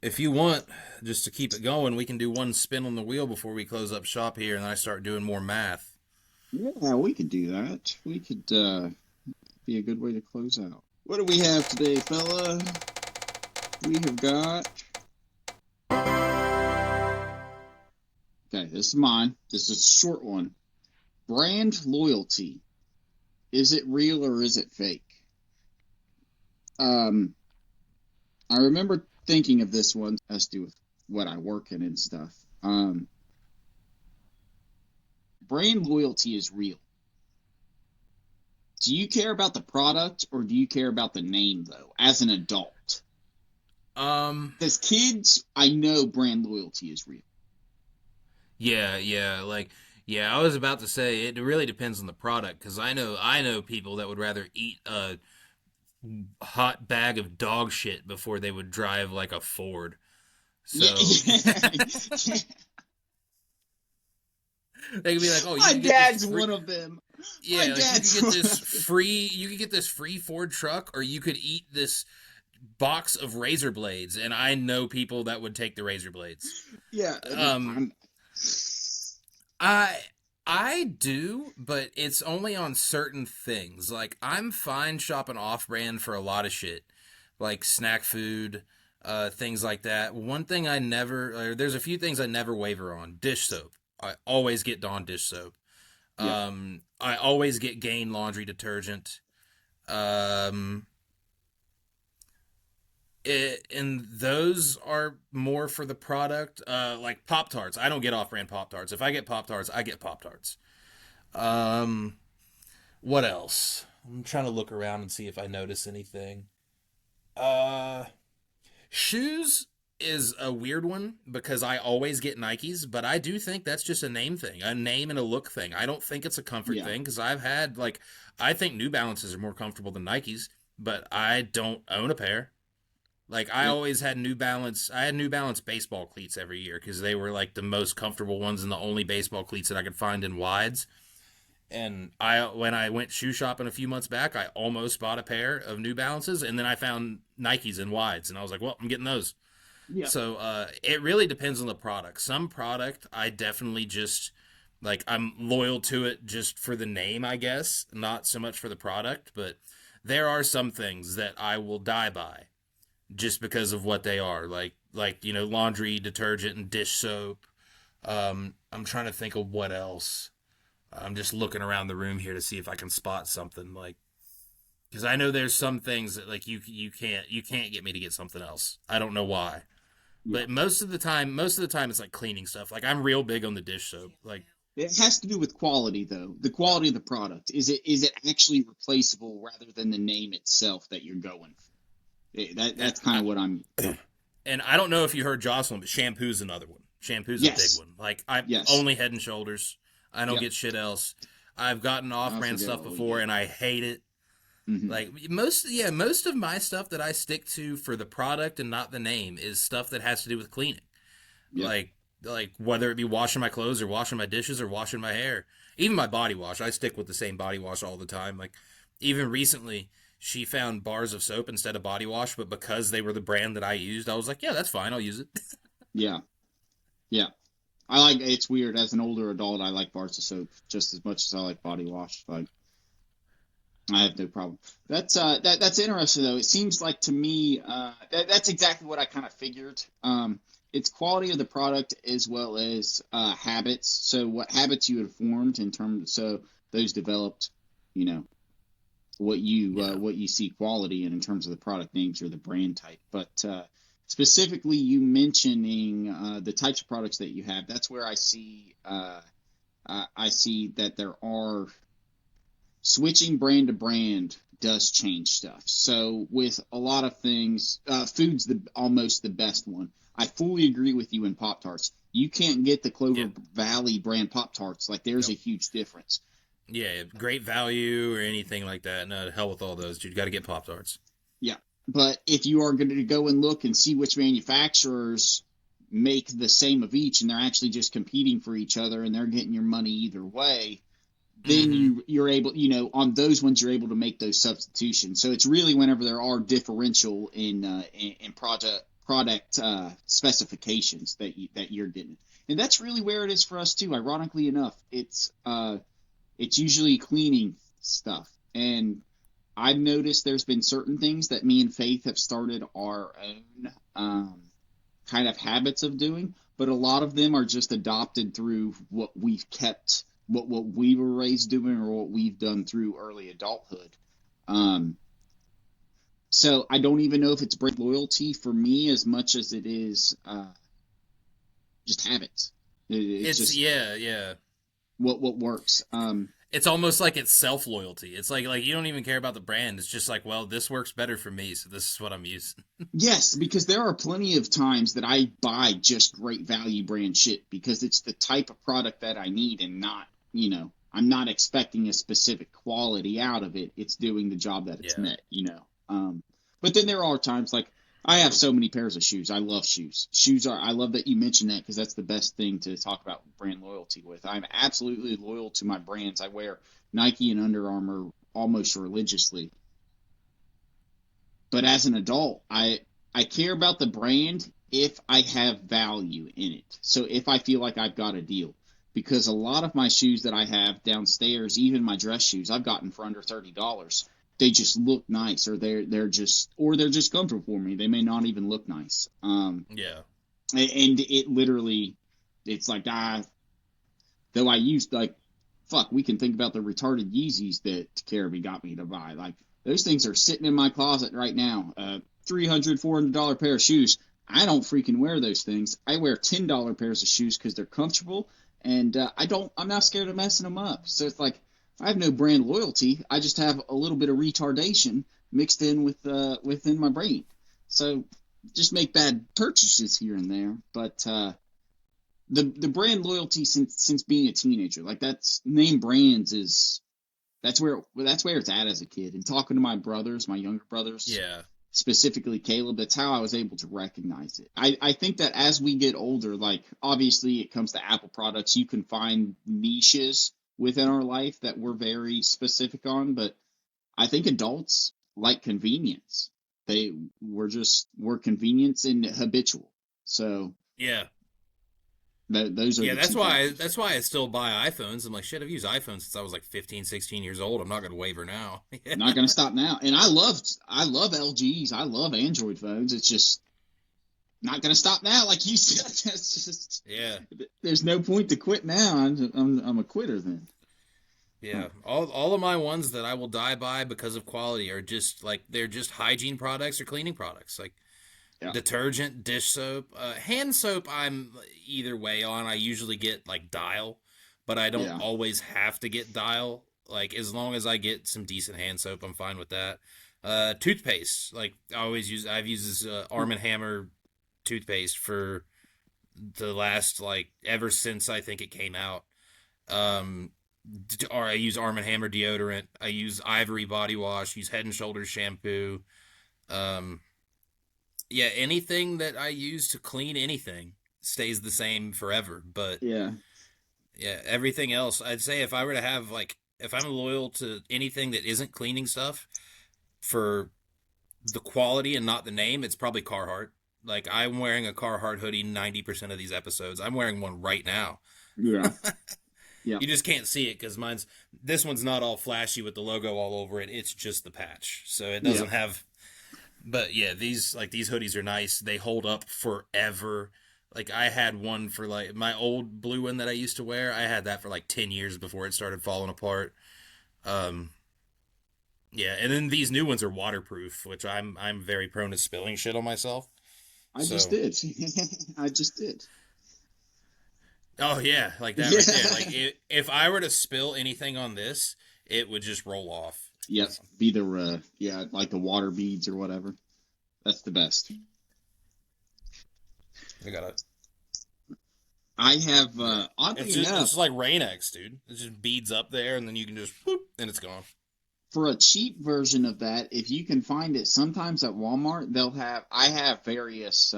if you want, just to keep it going, we can do one spin on the wheel before we close up shop here, and then I start doing more math. Yeah, we could do that. We could be a good way to close out. What do we have today, fella? We have got... Okay, this is mine. This is a short one. Brand loyalty. Is it real or is it fake? I remember thinking of this one has to do with what I work in and stuff. Brand loyalty is real. Do you care about the product or do you care about the name, though, as an adult? As kids, I know brand loyalty is real. Yeah. Like, yeah, I was about to say it really depends on the product because I know people that would rather eat a hot bag of dog shit before they would drive like a Ford. Yeah, So yeah. they could be like, "Oh, you My could get this dad's free." one of them. My Yeah, like you could dad's get one this of them. free. You could get this free Ford truck, or you could eat this box of razor blades. And I know people that would take the razor blades. Yeah, Um, I'm. I I do, but it's only on certain things. Like I'm fine shopping off brand for a lot of shit, like snack food, things like that. One thing I never, there's a few things I never waver on. Dish soap. I always get Dawn dish soap. Yeah, I always get Gain laundry detergent. Um, and those are more for the product. Like Pop Tarts. I don't get off brand Pop Tarts. If I get Pop Tarts, I get Pop Tarts. Um, what else? I'm trying to look around and see if I notice anything. Uh, Shoes is a weird one because I always get Nikes, but I do think that's just a name thing, a name and a look thing. I don't think it's a comfort yeah, thing because I've had like I think New Balances are more comfortable than Nikes, but I don't own a pair. Like I yeah. always had New Balance. I had New Balance baseball cleats every year because they were like the most comfortable ones and the only baseball cleats that I could find in wides. And when I went shoe shopping a few months back, I almost bought a pair of New Balances, and then I found Nikes in wides, and I was like, "Well, I'm getting those." Yeah. So it really depends on the product. Some product I definitely just like I'm loyal to it just for the name, I guess, not so much for the product. But there are some things that I will die by just because of what they are, like laundry detergent and dish soap. I'm trying to think of what else. I'm just looking around the room here to see if I can spot something like because I know there's some things that like you can't get me to get something else. I don't know why, Yeah. but most of the time it's like cleaning stuff. Like I'm real big on the dish soap. Like It has to do with quality, though. The quality of the product. Is it actually replaceable rather than the name itself that you're going for? That's kind I, of what I'm. and I don't know if you heard Jocelyn, but shampoo's another one. Shampoo's a big Yes. one. Like I Yes. only Head and Shoulders. I don't Yep. get shit else. I've gotten I also off-brand get stuff all. before Yeah. and I hate it. Hmm. Like most of my stuff that I stick to for the product and not the name is stuff that has to do with cleaning. Yep. Like whether it be washing my clothes or washing my dishes or washing my hair. Even my body wash, I stick with the same body wash all the time. Like even recently she found bars of soap instead of body wash, but because they were the brand that I used, I was like, yeah, that's fine, I'll use it. Yeah. Yeah. I like. It's weird. As an older adult, I like bars of soap just as much as I like body wash. Like I have no problem. That's interesting though. It seems like to me that's exactly what I kind of figured. It's quality of the product as well as habits. So what habits you had formed in terms, so those developed, you know, Yeah. what you see quality in terms of the product names or the brand type. But specifically, you mentioning the types of products that you have. That's where I see that there are switching brand to brand does change stuff. So with a lot of things, food's almost the best one. I fully agree with you in Pop Tarts. You can't get the Yeah. Clover Valley brand Pop Tarts. Like there's a Nope. huge difference. Yeah, great value or anything like that. No, hell with all those. You got to get Pop Tarts. Yeah. But if you are going to go and look and see which manufacturers make the same of each and they're actually just competing for each other and they're getting your money either way, then Mm-hmm. you're able, on those ones you're able to make those substitutions. So it's really whenever there are differential in product specifications that you're getting, and that's really where it is for us too. Ironically enough, it's usually cleaning stuff, and I've noticed there's been certain things that me and Faith have started our own kind of habits of doing, but a lot of them are just adopted through what we've kept, what we were raised doing, or what we've done through early adulthood. Um, so I don't even know if it's brand loyalty for me as much as it is just habits. It's It's just yeah. what works. It's almost like it's self-loyalty. It's like you don't even care about the brand. It's just like, well, this works better for me, so this is what I'm using. Yes, because there are plenty of times that I buy just great value brand shit because it's the type of product that I need and not, I'm not expecting a specific quality out of it. It's doing the job that it's met. But then there are times like I have so many pairs of shoes. I love shoes. I love that you mentioned that because that's the best thing to talk about brand loyalty with. I'm absolutely loyal to my brands. I wear Nike and Under Armour almost religiously. But as an adult, I care about the brand if I have value in it. So if I feel like I've got a deal. Because a lot of my shoes that I have downstairs, even my dress shoes, I've gotten for under $30. They just look nice, or they're just comfortable for me. They may not even look nice. And it literally, it's like though I used we can think about the retarded Yeezys that Caribbean got me to buy. Like those things are sitting in my closet right now. $300, $400 pair of shoes. I don't freaking wear those things. I wear $10 pairs of shoes because they're comfortable, and I'm not scared of messing them up. So it's like, I have no brand loyalty. I just have a little bit of retardation mixed in within my brain. So just make bad purchases here and there. But the brand loyalty since being a teenager, like that's name brands that's where it's at as a kid. And talking to my brothers, my younger brothers, specifically Caleb, that's how I was able to recognize it. I think that as we get older, like obviously it comes to Apple products, you can find niches within our life that we're very specific on, but I think adults like convenience. We're convenience and habitual. So those are that's why I still buy iPhones. I'm like, shit, I've used iPhones since I was like 15, 16 years old. I'm not going to waver now. Not going to stop now. And I love LGs. I love Android phones. It's just not going to stop now, like you said. That's just There's no point to quit now. I'm a quitter then. Yeah, all of my ones that I will die by because of quality are just like they're just hygiene products or cleaning products, like detergent, dish soap, hand soap. I'm either way on. I usually get like Dial, but I don't always have to get Dial. Like as long as I get some decent hand soap, I'm fine with that. Toothpaste, like I've used this Arm & Hammer toothpaste for the last ever since I think it came out. Or I use Arm & Hammer deodorant. I use Ivory body wash. Use Head & Shoulders shampoo. Anything that I use to clean anything stays the same forever. But everything else, I'd say if I were to have if I'm loyal to anything that isn't cleaning stuff for the quality and not the name, it's probably Carhartt. Like I'm wearing a Carhartt hoodie 90% of these episodes. I'm wearing one right now. Yeah. Yeah. You just can't see it because this one's not all flashy with the logo all over it. It's just the patch. So it doesn't have, but these hoodies are nice. They hold up forever. Like I had one for my old blue one that I used to wear. I had that for 10 years before it started falling apart. And then these new ones are waterproof, which I'm very prone to spilling shit on myself. I just did. I just did. Oh yeah, like that right there. If I were to spill anything on this, it would just roll off. Yep, be the like the water beads or whatever. That's the best. I got it. I have oddly enough, it's like Rain-X, dude. It just beads up there, and then you can just whoop, and it's gone. For a cheap version of that, if you can find it, sometimes at Walmart they'll have. I have various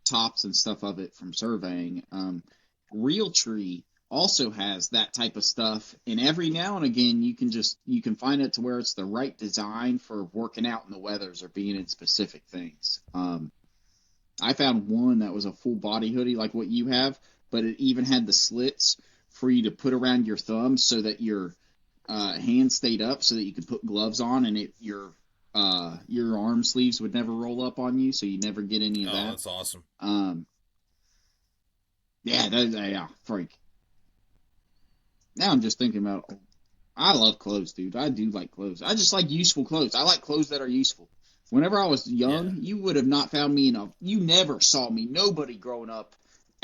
tops and stuff of it from surveying. Realtree also has that type of stuff, and every now and again you can find it to where it's the right design for working out in the weathers or being in specific things. I found one that was a full body hoodie like what you have, but it even had the slits for you to put around your thumb so that your hand stayed up so that you could put gloves on, and your arm sleeves would never roll up on you, so you never get any of that. Oh, that's awesome. Freak. Now I'm just thinking about, I love clothes, dude. I do like clothes. I just like useful clothes. I like clothes that are useful. Whenever I was young, you would have not found me you never saw me, nobody growing up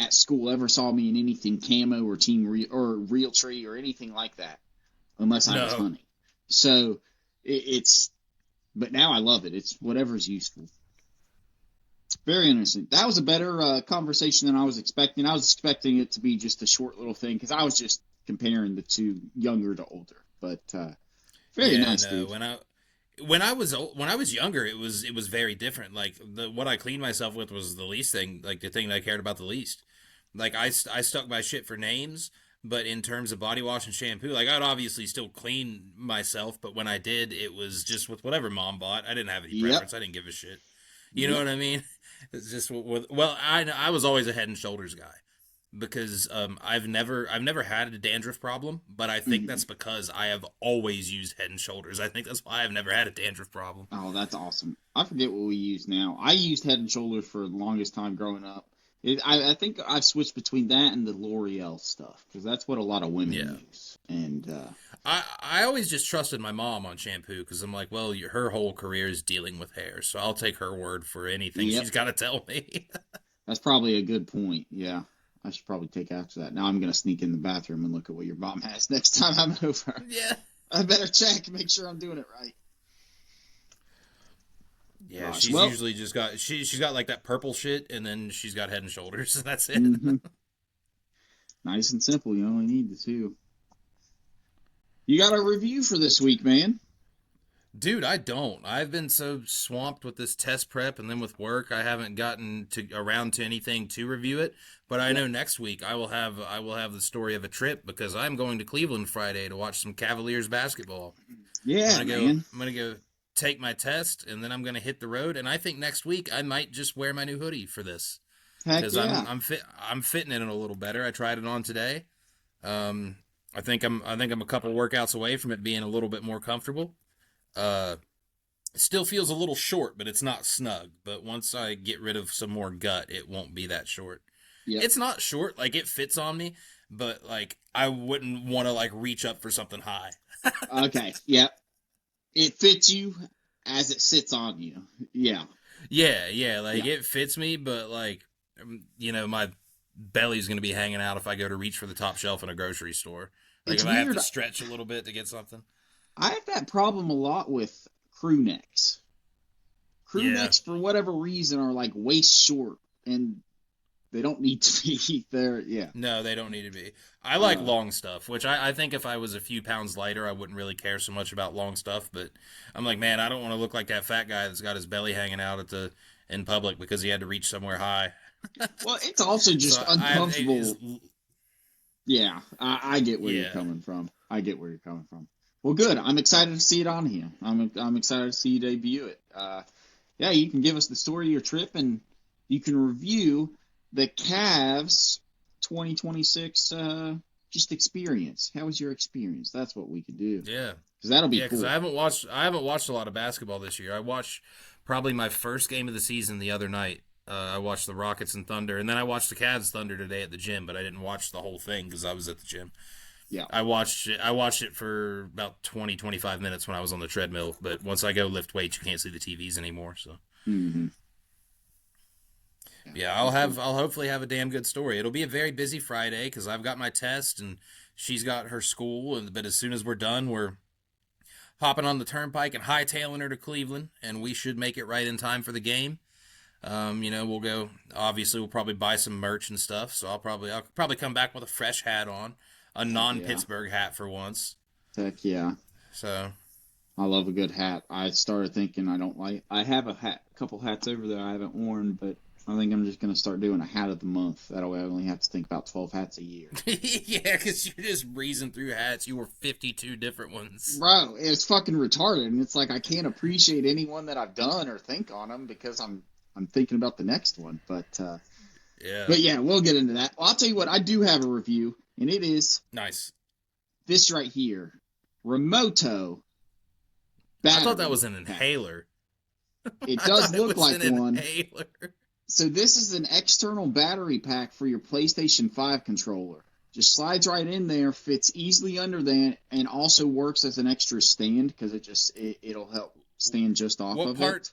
at school ever saw me in anything camo or or Realtree or anything like that, unless I was hunting. So but now I love it. It's whatever's useful. Very interesting. That was a better conversation than I was expecting. I was expecting it to be just a short little thing because I was just comparing the two, younger to older. But very nice, dude. When I was younger, it was very different. Like what I cleaned myself with was the least thing, like the thing that I cared about the least. Like I stuck my shit for names, but in terms of body wash and shampoo, like I'd obviously still clean myself, but when I did, it was just with whatever mom bought. I didn't have any preference. I didn't give a shit. You know what I mean? It's just I was always a Head and Shoulders guy because I've never had a dandruff problem, but I think that's because I have always used Head and Shoulders. I think that's why I've never had a dandruff problem. Oh, that's awesome. I forget what we use now. I used Head and Shoulders for the longest time growing up. I think I've switched between that and the L'Oreal stuff because that's what a lot of women use. And I always just trusted my mom on shampoo because I'm like, well, her whole career is dealing with hair, so I'll take her word for anything she's got to tell me. That's probably a good point. Yeah, I should probably take after that. Now I'm going to sneak in the bathroom and look at what your mom has next time I'm over. Yeah, I better check, make sure I'm doing it right. Yeah, she's usually just got she's got like that purple shit, and then she's got Head and Shoulders. And that's it. Nice and simple. You only need the two. You got a review for this week, man? Dude, I don't. I've been so swamped with this test prep and then with work, I haven't gotten around to anything to review it. But I know next week I will have the story of a trip because I'm going to Cleveland Friday to watch some Cavaliers basketball. Yeah, I'm gonna go take my test, and then I'm going to hit the road. And I think next week I might just wear my new hoodie for this because I'm fitting it in a little better. I tried it on today. I think I'm a couple workouts away from it being a little bit more comfortable. It still feels a little short, but it's not snug. But once I get rid of some more gut, it won't be that short. Yep. It's not short, like it fits on me, but like I wouldn't want to like reach up for something high. Okay. Yep. It fits you as it sits on you. Yeah. Yeah. Like it fits me, but like, my belly's going to be hanging out if I go to reach for the top shelf in a grocery store. Like if I have to stretch a little bit to get something. I have that problem a lot with crew necks. Crew necks, for whatever reason, are like waist short, and they don't need to be there. Yeah. No, they don't need to be. I like long stuff, which I think if I was a few pounds lighter, I wouldn't really care so much about long stuff. But I'm like, man, I don't want to look like that fat guy that's got his belly hanging out in public because he had to reach somewhere high. Well, it's also just uncomfortable. I get where you're coming from. Well, good. I'm excited to see it on here. I'm excited to see you debut it. You can give us the story of your trip, and you can review the Cavs 2026 just experience. How was your experience? That's what we could do. Yeah, because that'll be cool. Because I haven't watched a lot of basketball this year. I watched probably my first game of the season the other night. I watched the Rockets and Thunder, and then I watched the Cavs Thunder today at the gym, but I didn't watch the whole thing because I was at the gym. Yeah, I watched it for about 20, 25 minutes when I was on the treadmill. But once I go lift weights, you can't see the TVs anymore. So. Mm-hmm. Yeah, I'll hopefully have a damn good story. It'll be a very busy Friday because I've got my test and she's got her school. But as soon as we're done, we're hopping on the turnpike and hightailing her to Cleveland, and we should make it right in time for the game. We'll go. Obviously, we'll probably buy some merch and stuff. So I'll probably come back with a fresh hat on, a non-Pittsburgh hat for once. Heck yeah! So I love a good hat. I started thinking I have a couple hats over there I haven't worn, but I think I'm just going to start doing a hat of the month. That way I only have to think about 12 hats a year. Yeah, because you're just breezing through hats. You wore 52 different ones. Bro, it's fucking retarded. And it's like I can't appreciate any one that I've done or think on them because I'm thinking about the next one. But we'll get into that. Well, I'll tell you what, I do have a review, and it is nice. This right here. Remoto. I thought that was an inhaler. It does look like one. Inhaler. So this is an external battery pack for your PlayStation 5 controller. Just slides right in there, fits easily under that, and also works as an extra stand because it'll help stand just off of it.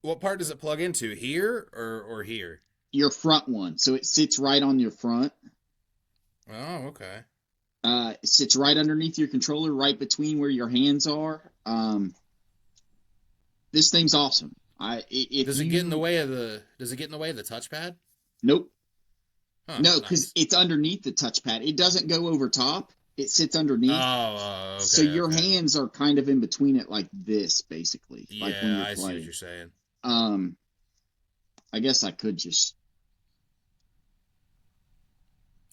What part does it plug into? Here or here? your front one. So it sits right on your front. Oh, okay. It sits right underneath your controller, right between where your hands are. This thing's awesome. Does it get in the way of the touchpad? Nope. Huh, No, because it's underneath the touchpad. It doesn't go over top. It sits underneath. Oh, okay. So your hands are kind of in between it, like this, basically. Yeah, like when you're I playing. See what you're saying. I guess I could just.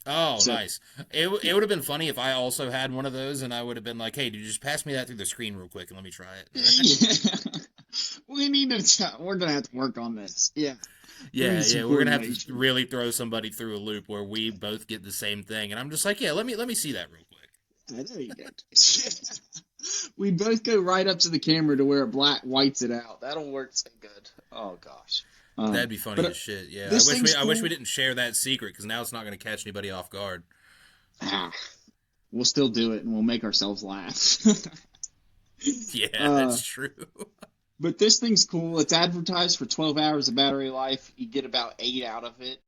Oh, nice. It would have been funny if I also had one of those, and I would have been like, "Hey, dude, just pass me that through the screen real quick, and let me try it." Yeah. We're gonna have to work on this. Yeah. Yeah. We're gonna have to really throw somebody through a loop where we both get the same thing, and I'm just like, "Yeah, let me see that real quick." There you go. We both go right up to the camera to where it whites it out. That'll work so good. Oh gosh. That'd be funny as shit. Yeah, I wish we didn't share that secret because now it's not going to catch anybody off guard. We'll still do it and we'll make ourselves laugh. Yeah, that's true. But this thing's cool. It's advertised for 12 hours of battery life. You get about 8 out of it.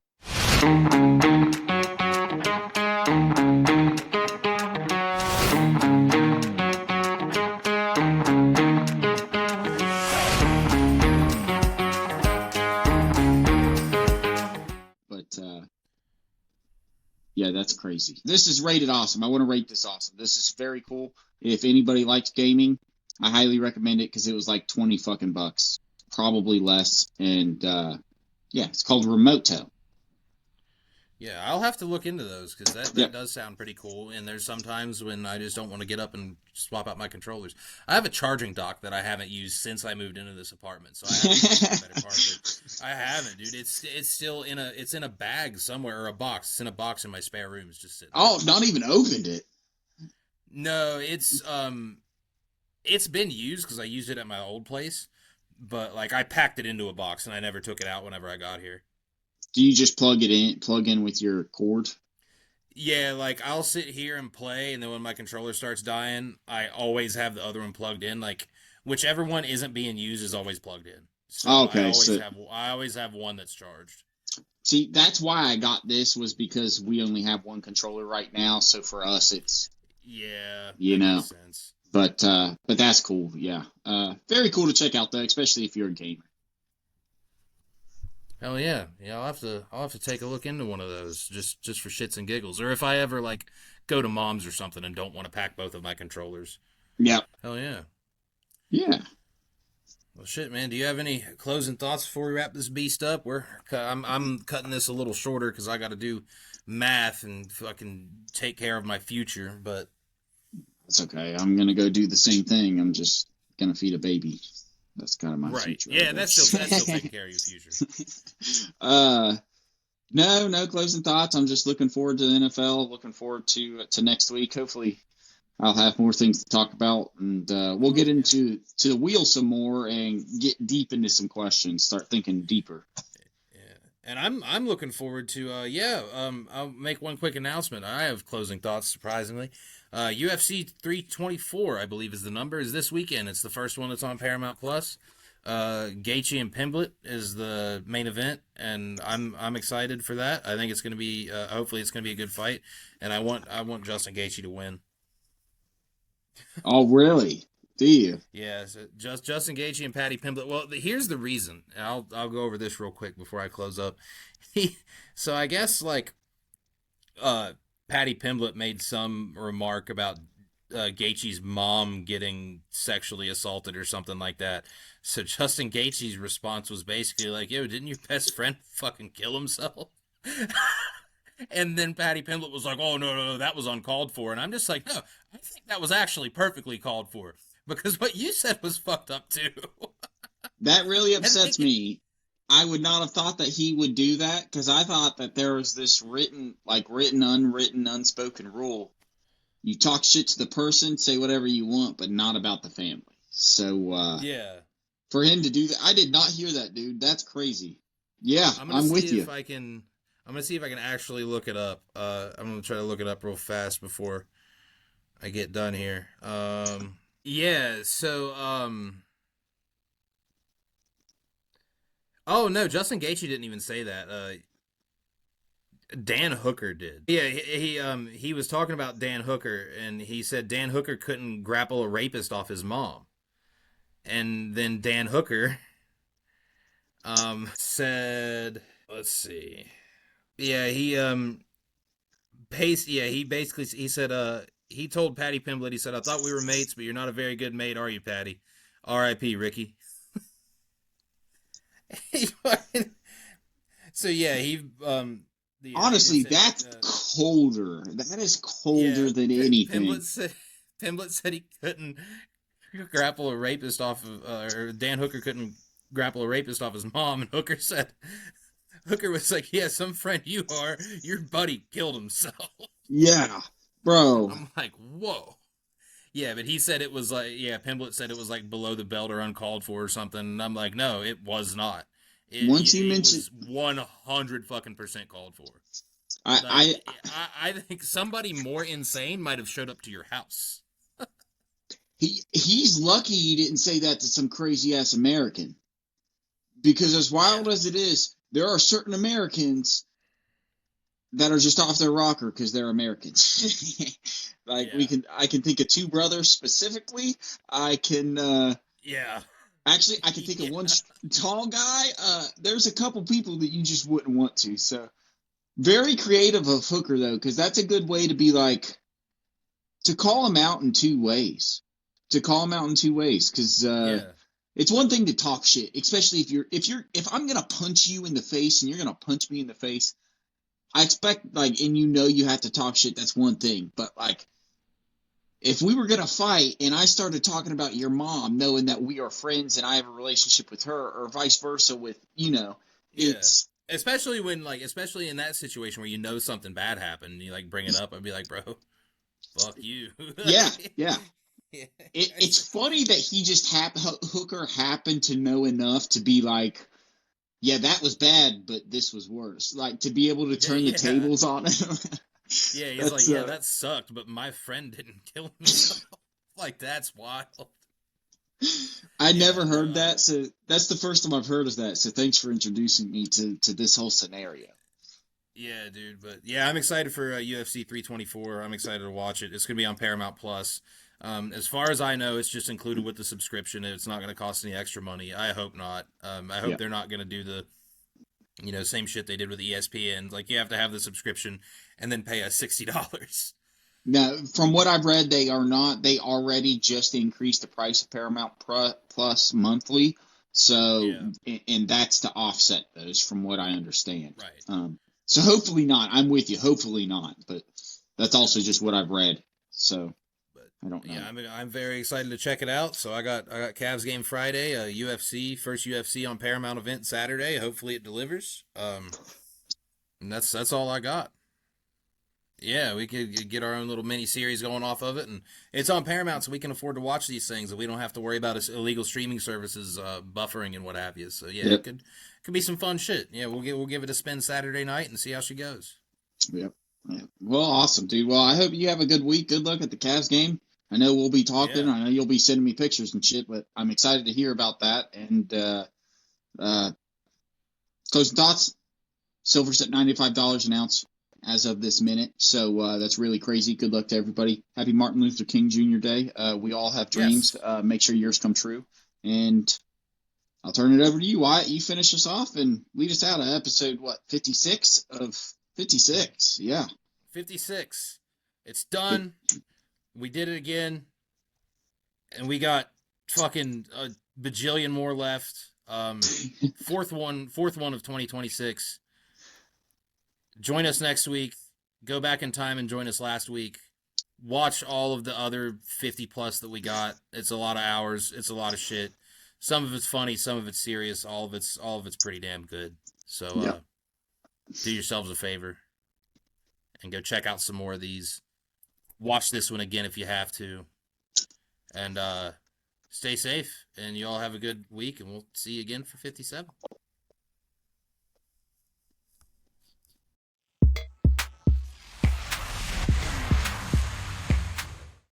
Yeah, that's crazy. This is rated awesome. I want to rate this awesome. This is very cool. If anybody likes gaming, I highly recommend it because it was like 20 fucking bucks, probably less. And yeah, it's called Remoto. Yeah, I'll have to look into those because that does sound pretty cool. And there's sometimes when I just don't want to get up and swap out my controllers. I have a charging dock that I haven't used since I moved into this apartment, so I haven't used the better part of it. I haven't, dude. It's still in a bag somewhere or a box. It's in a box in my spare room. It's just sitting there. Oh, not even opened it. No, it's been used because I used it at my old place, but like I packed it into a box and I never took it out whenever I got here. Do you just plug in with your cord? Yeah, like I'll sit here and play, and then when my controller starts dying, I always have the other one plugged in. Like whichever one isn't being used is always plugged in. So okay, I always have one that's charged. See, that's why I got this was because we only have one controller right now. So for us, it's makes sense. But that's cool. Yeah, very cool to check out though, especially if you're a gamer. Hell yeah. I'll have to take a look into one of those just for shits and giggles, or if I ever like go to mom's or something and don't want to pack both of my controllers. Yep. Hell yeah. Yeah. Well, shit, man. Do you have any closing thoughts before we wrap this beast up? I'm cutting this a little shorter because I got to do math and fucking take care of my future. But that's okay. I'm gonna go do the same thing. I'm just gonna feed a baby. That's kind of my future. Yeah, that's still taking care of your future. No closing thoughts. I'm just looking forward to the NFL. Looking forward to next week. Hopefully, I'll have more things to talk about, and we'll get into the wheel some more and get deep into some questions. Start thinking deeper. Yeah, and I'm looking forward to I'll make one quick announcement. I have closing thoughts. Surprisingly. UFC 324, I believe, is the number. Is this weekend? It's the first one that's on Paramount Plus. Gaethje and Pimblett is the main event, and I'm excited for that. I think it's going to be hopefully it's going to be a good fight, and I want Justin Gaethje to win. Oh, really? Do you? Yeah, so Justin Gaethje and Paddy Pimblett. Well, here's the reason. I'll go over this real quick before I close up. So I guess like Paddy Pimblett made some remark about Gaethje's mom getting sexually assaulted or something like that. So Justin Gaethje's response was basically like, "Yo, didn't your best friend fucking kill himself?" And then Paddy Pimblett was like, "Oh no, that was uncalled for." And I'm just like, "No, I think that was actually perfectly called for because what you said was fucked up too." That really upsets me. I would not have thought that he would do that because I thought that there was this written, unwritten, unspoken rule. You talk shit to the person, say whatever you want, but not about the family. So, yeah. For him to do that, I did not hear that, dude. That's crazy. Yeah, I'm with you. I'm going to see if I can actually look it up. I'm going to try to look it up real fast before I get done here. Yeah, so, Oh no, Justin Gaethje didn't even say that. Dan Hooker did. Yeah, he was talking about Dan Hooker, and he said Dan Hooker couldn't grapple a rapist off his mom. And then Dan Hooker said, let's see. Yeah, he basically he said he told Patty Pimblett, he said, "I thought we were mates, but you're not a very good mate, are you, Patty? R.I.P. Ricky." So yeah, honestly, that's colder. That is colder than anything. Pimblett said he couldn't grapple a rapist off of, or Dan Hooker couldn't grapple a rapist off his mom, and Hooker was like, "Yeah, some friend you are, your buddy killed himself." Yeah, bro. I'm like, whoa. Yeah, but he said it was like, Pimblett said it was like below the belt or uncalled for or something, and I'm like, no, it was not. It was 100% called for. I think somebody more insane might have showed up to your house. He's lucky he didn't say that to some crazy ass American, because as wild as it is, there are certain Americans that are just off their rocker because they're Americans. I can think of two brothers specifically. I can actually I can think of one tall guy. There's a couple people that you just wouldn't want to. So very creative of Hooker though, because that's a good way to be like, to call him out in two ways. Because it's one thing to talk shit, especially if I'm gonna punch you in the face and you're gonna punch me in the face. I expect, like, and you have to talk shit, that's one thing. But, like, if we were going to fight and I started talking about your mom, knowing that we are friends and I have a relationship with her, or vice versa with, it's... Especially especially in that situation where you know something bad happened, and you, like, bring it up and be like, bro, fuck you. Yeah. It's funny that he just Hooker happened to know enough to be like, yeah, that was bad, but this was worse. Like, to be able to turn the tables on it. Yeah, he's like, yeah, that sucked, but my friend didn't kill himself. Like, that's wild. I never heard that, so that's the first time I've heard of that. So thanks for introducing me to this whole scenario. Yeah, dude, but yeah, I'm excited for UFC 324. I'm excited to watch it. It's gonna be on Paramount Plus. As far as I know, it's just included with the subscription. It's not going to cost any extra money. I hope not. I hope they're not going to do the, same shit they did with ESPN. Like, you have to have the subscription and then pay us $60. Now, from what I've read, they are not. They already just increased the price of Paramount Plus monthly. So, and that's to offset those, from what I understand. Right. So hopefully not. I'm with you. Hopefully not. But that's also just what I've read. So. I don't know. Yeah, I'm very excited to check it out. So I got Cavs game Friday, first UFC on Paramount event Saturday. Hopefully it delivers. And that's all I got. Yeah, we could get our own little mini series going off of it, and it's on Paramount, so we can afford to watch these things, and we don't have to worry about illegal streaming services buffering and what have you. So yeah, It could be some fun shit. Yeah, we'll give it a spin Saturday night and see how she goes. Yep. Well, awesome, dude. Well, I hope you have a good week. Good luck at the Cavs game. I know we'll be talking. Yeah. I know you'll be sending me pictures and shit, but I'm excited to hear about that. And closing thoughts, silver's at $95 an ounce as of this minute. So that's really crazy. Good luck to everybody. Happy Martin Luther King Jr. Day. We all have dreams. Yes. Make sure yours come true. And I'll turn it over to you, Wyatt. You finish us off and lead us out of episode, 56 of 56. Yeah. 56. It's done. We did it again, and we got fucking a bajillion more left. Fourth one of 2026. Join us next week. Go back in time and join us last week. Watch all of the other 50 plus that we got. It's a lot of hours. It's a lot of shit. Some of it's funny. Some of it's serious. All of it's pretty damn good. So do yourselves a favor and go check out some more of these. Watch this one again if you have to. And stay safe. And you all have a good week. And we'll see you again for 57.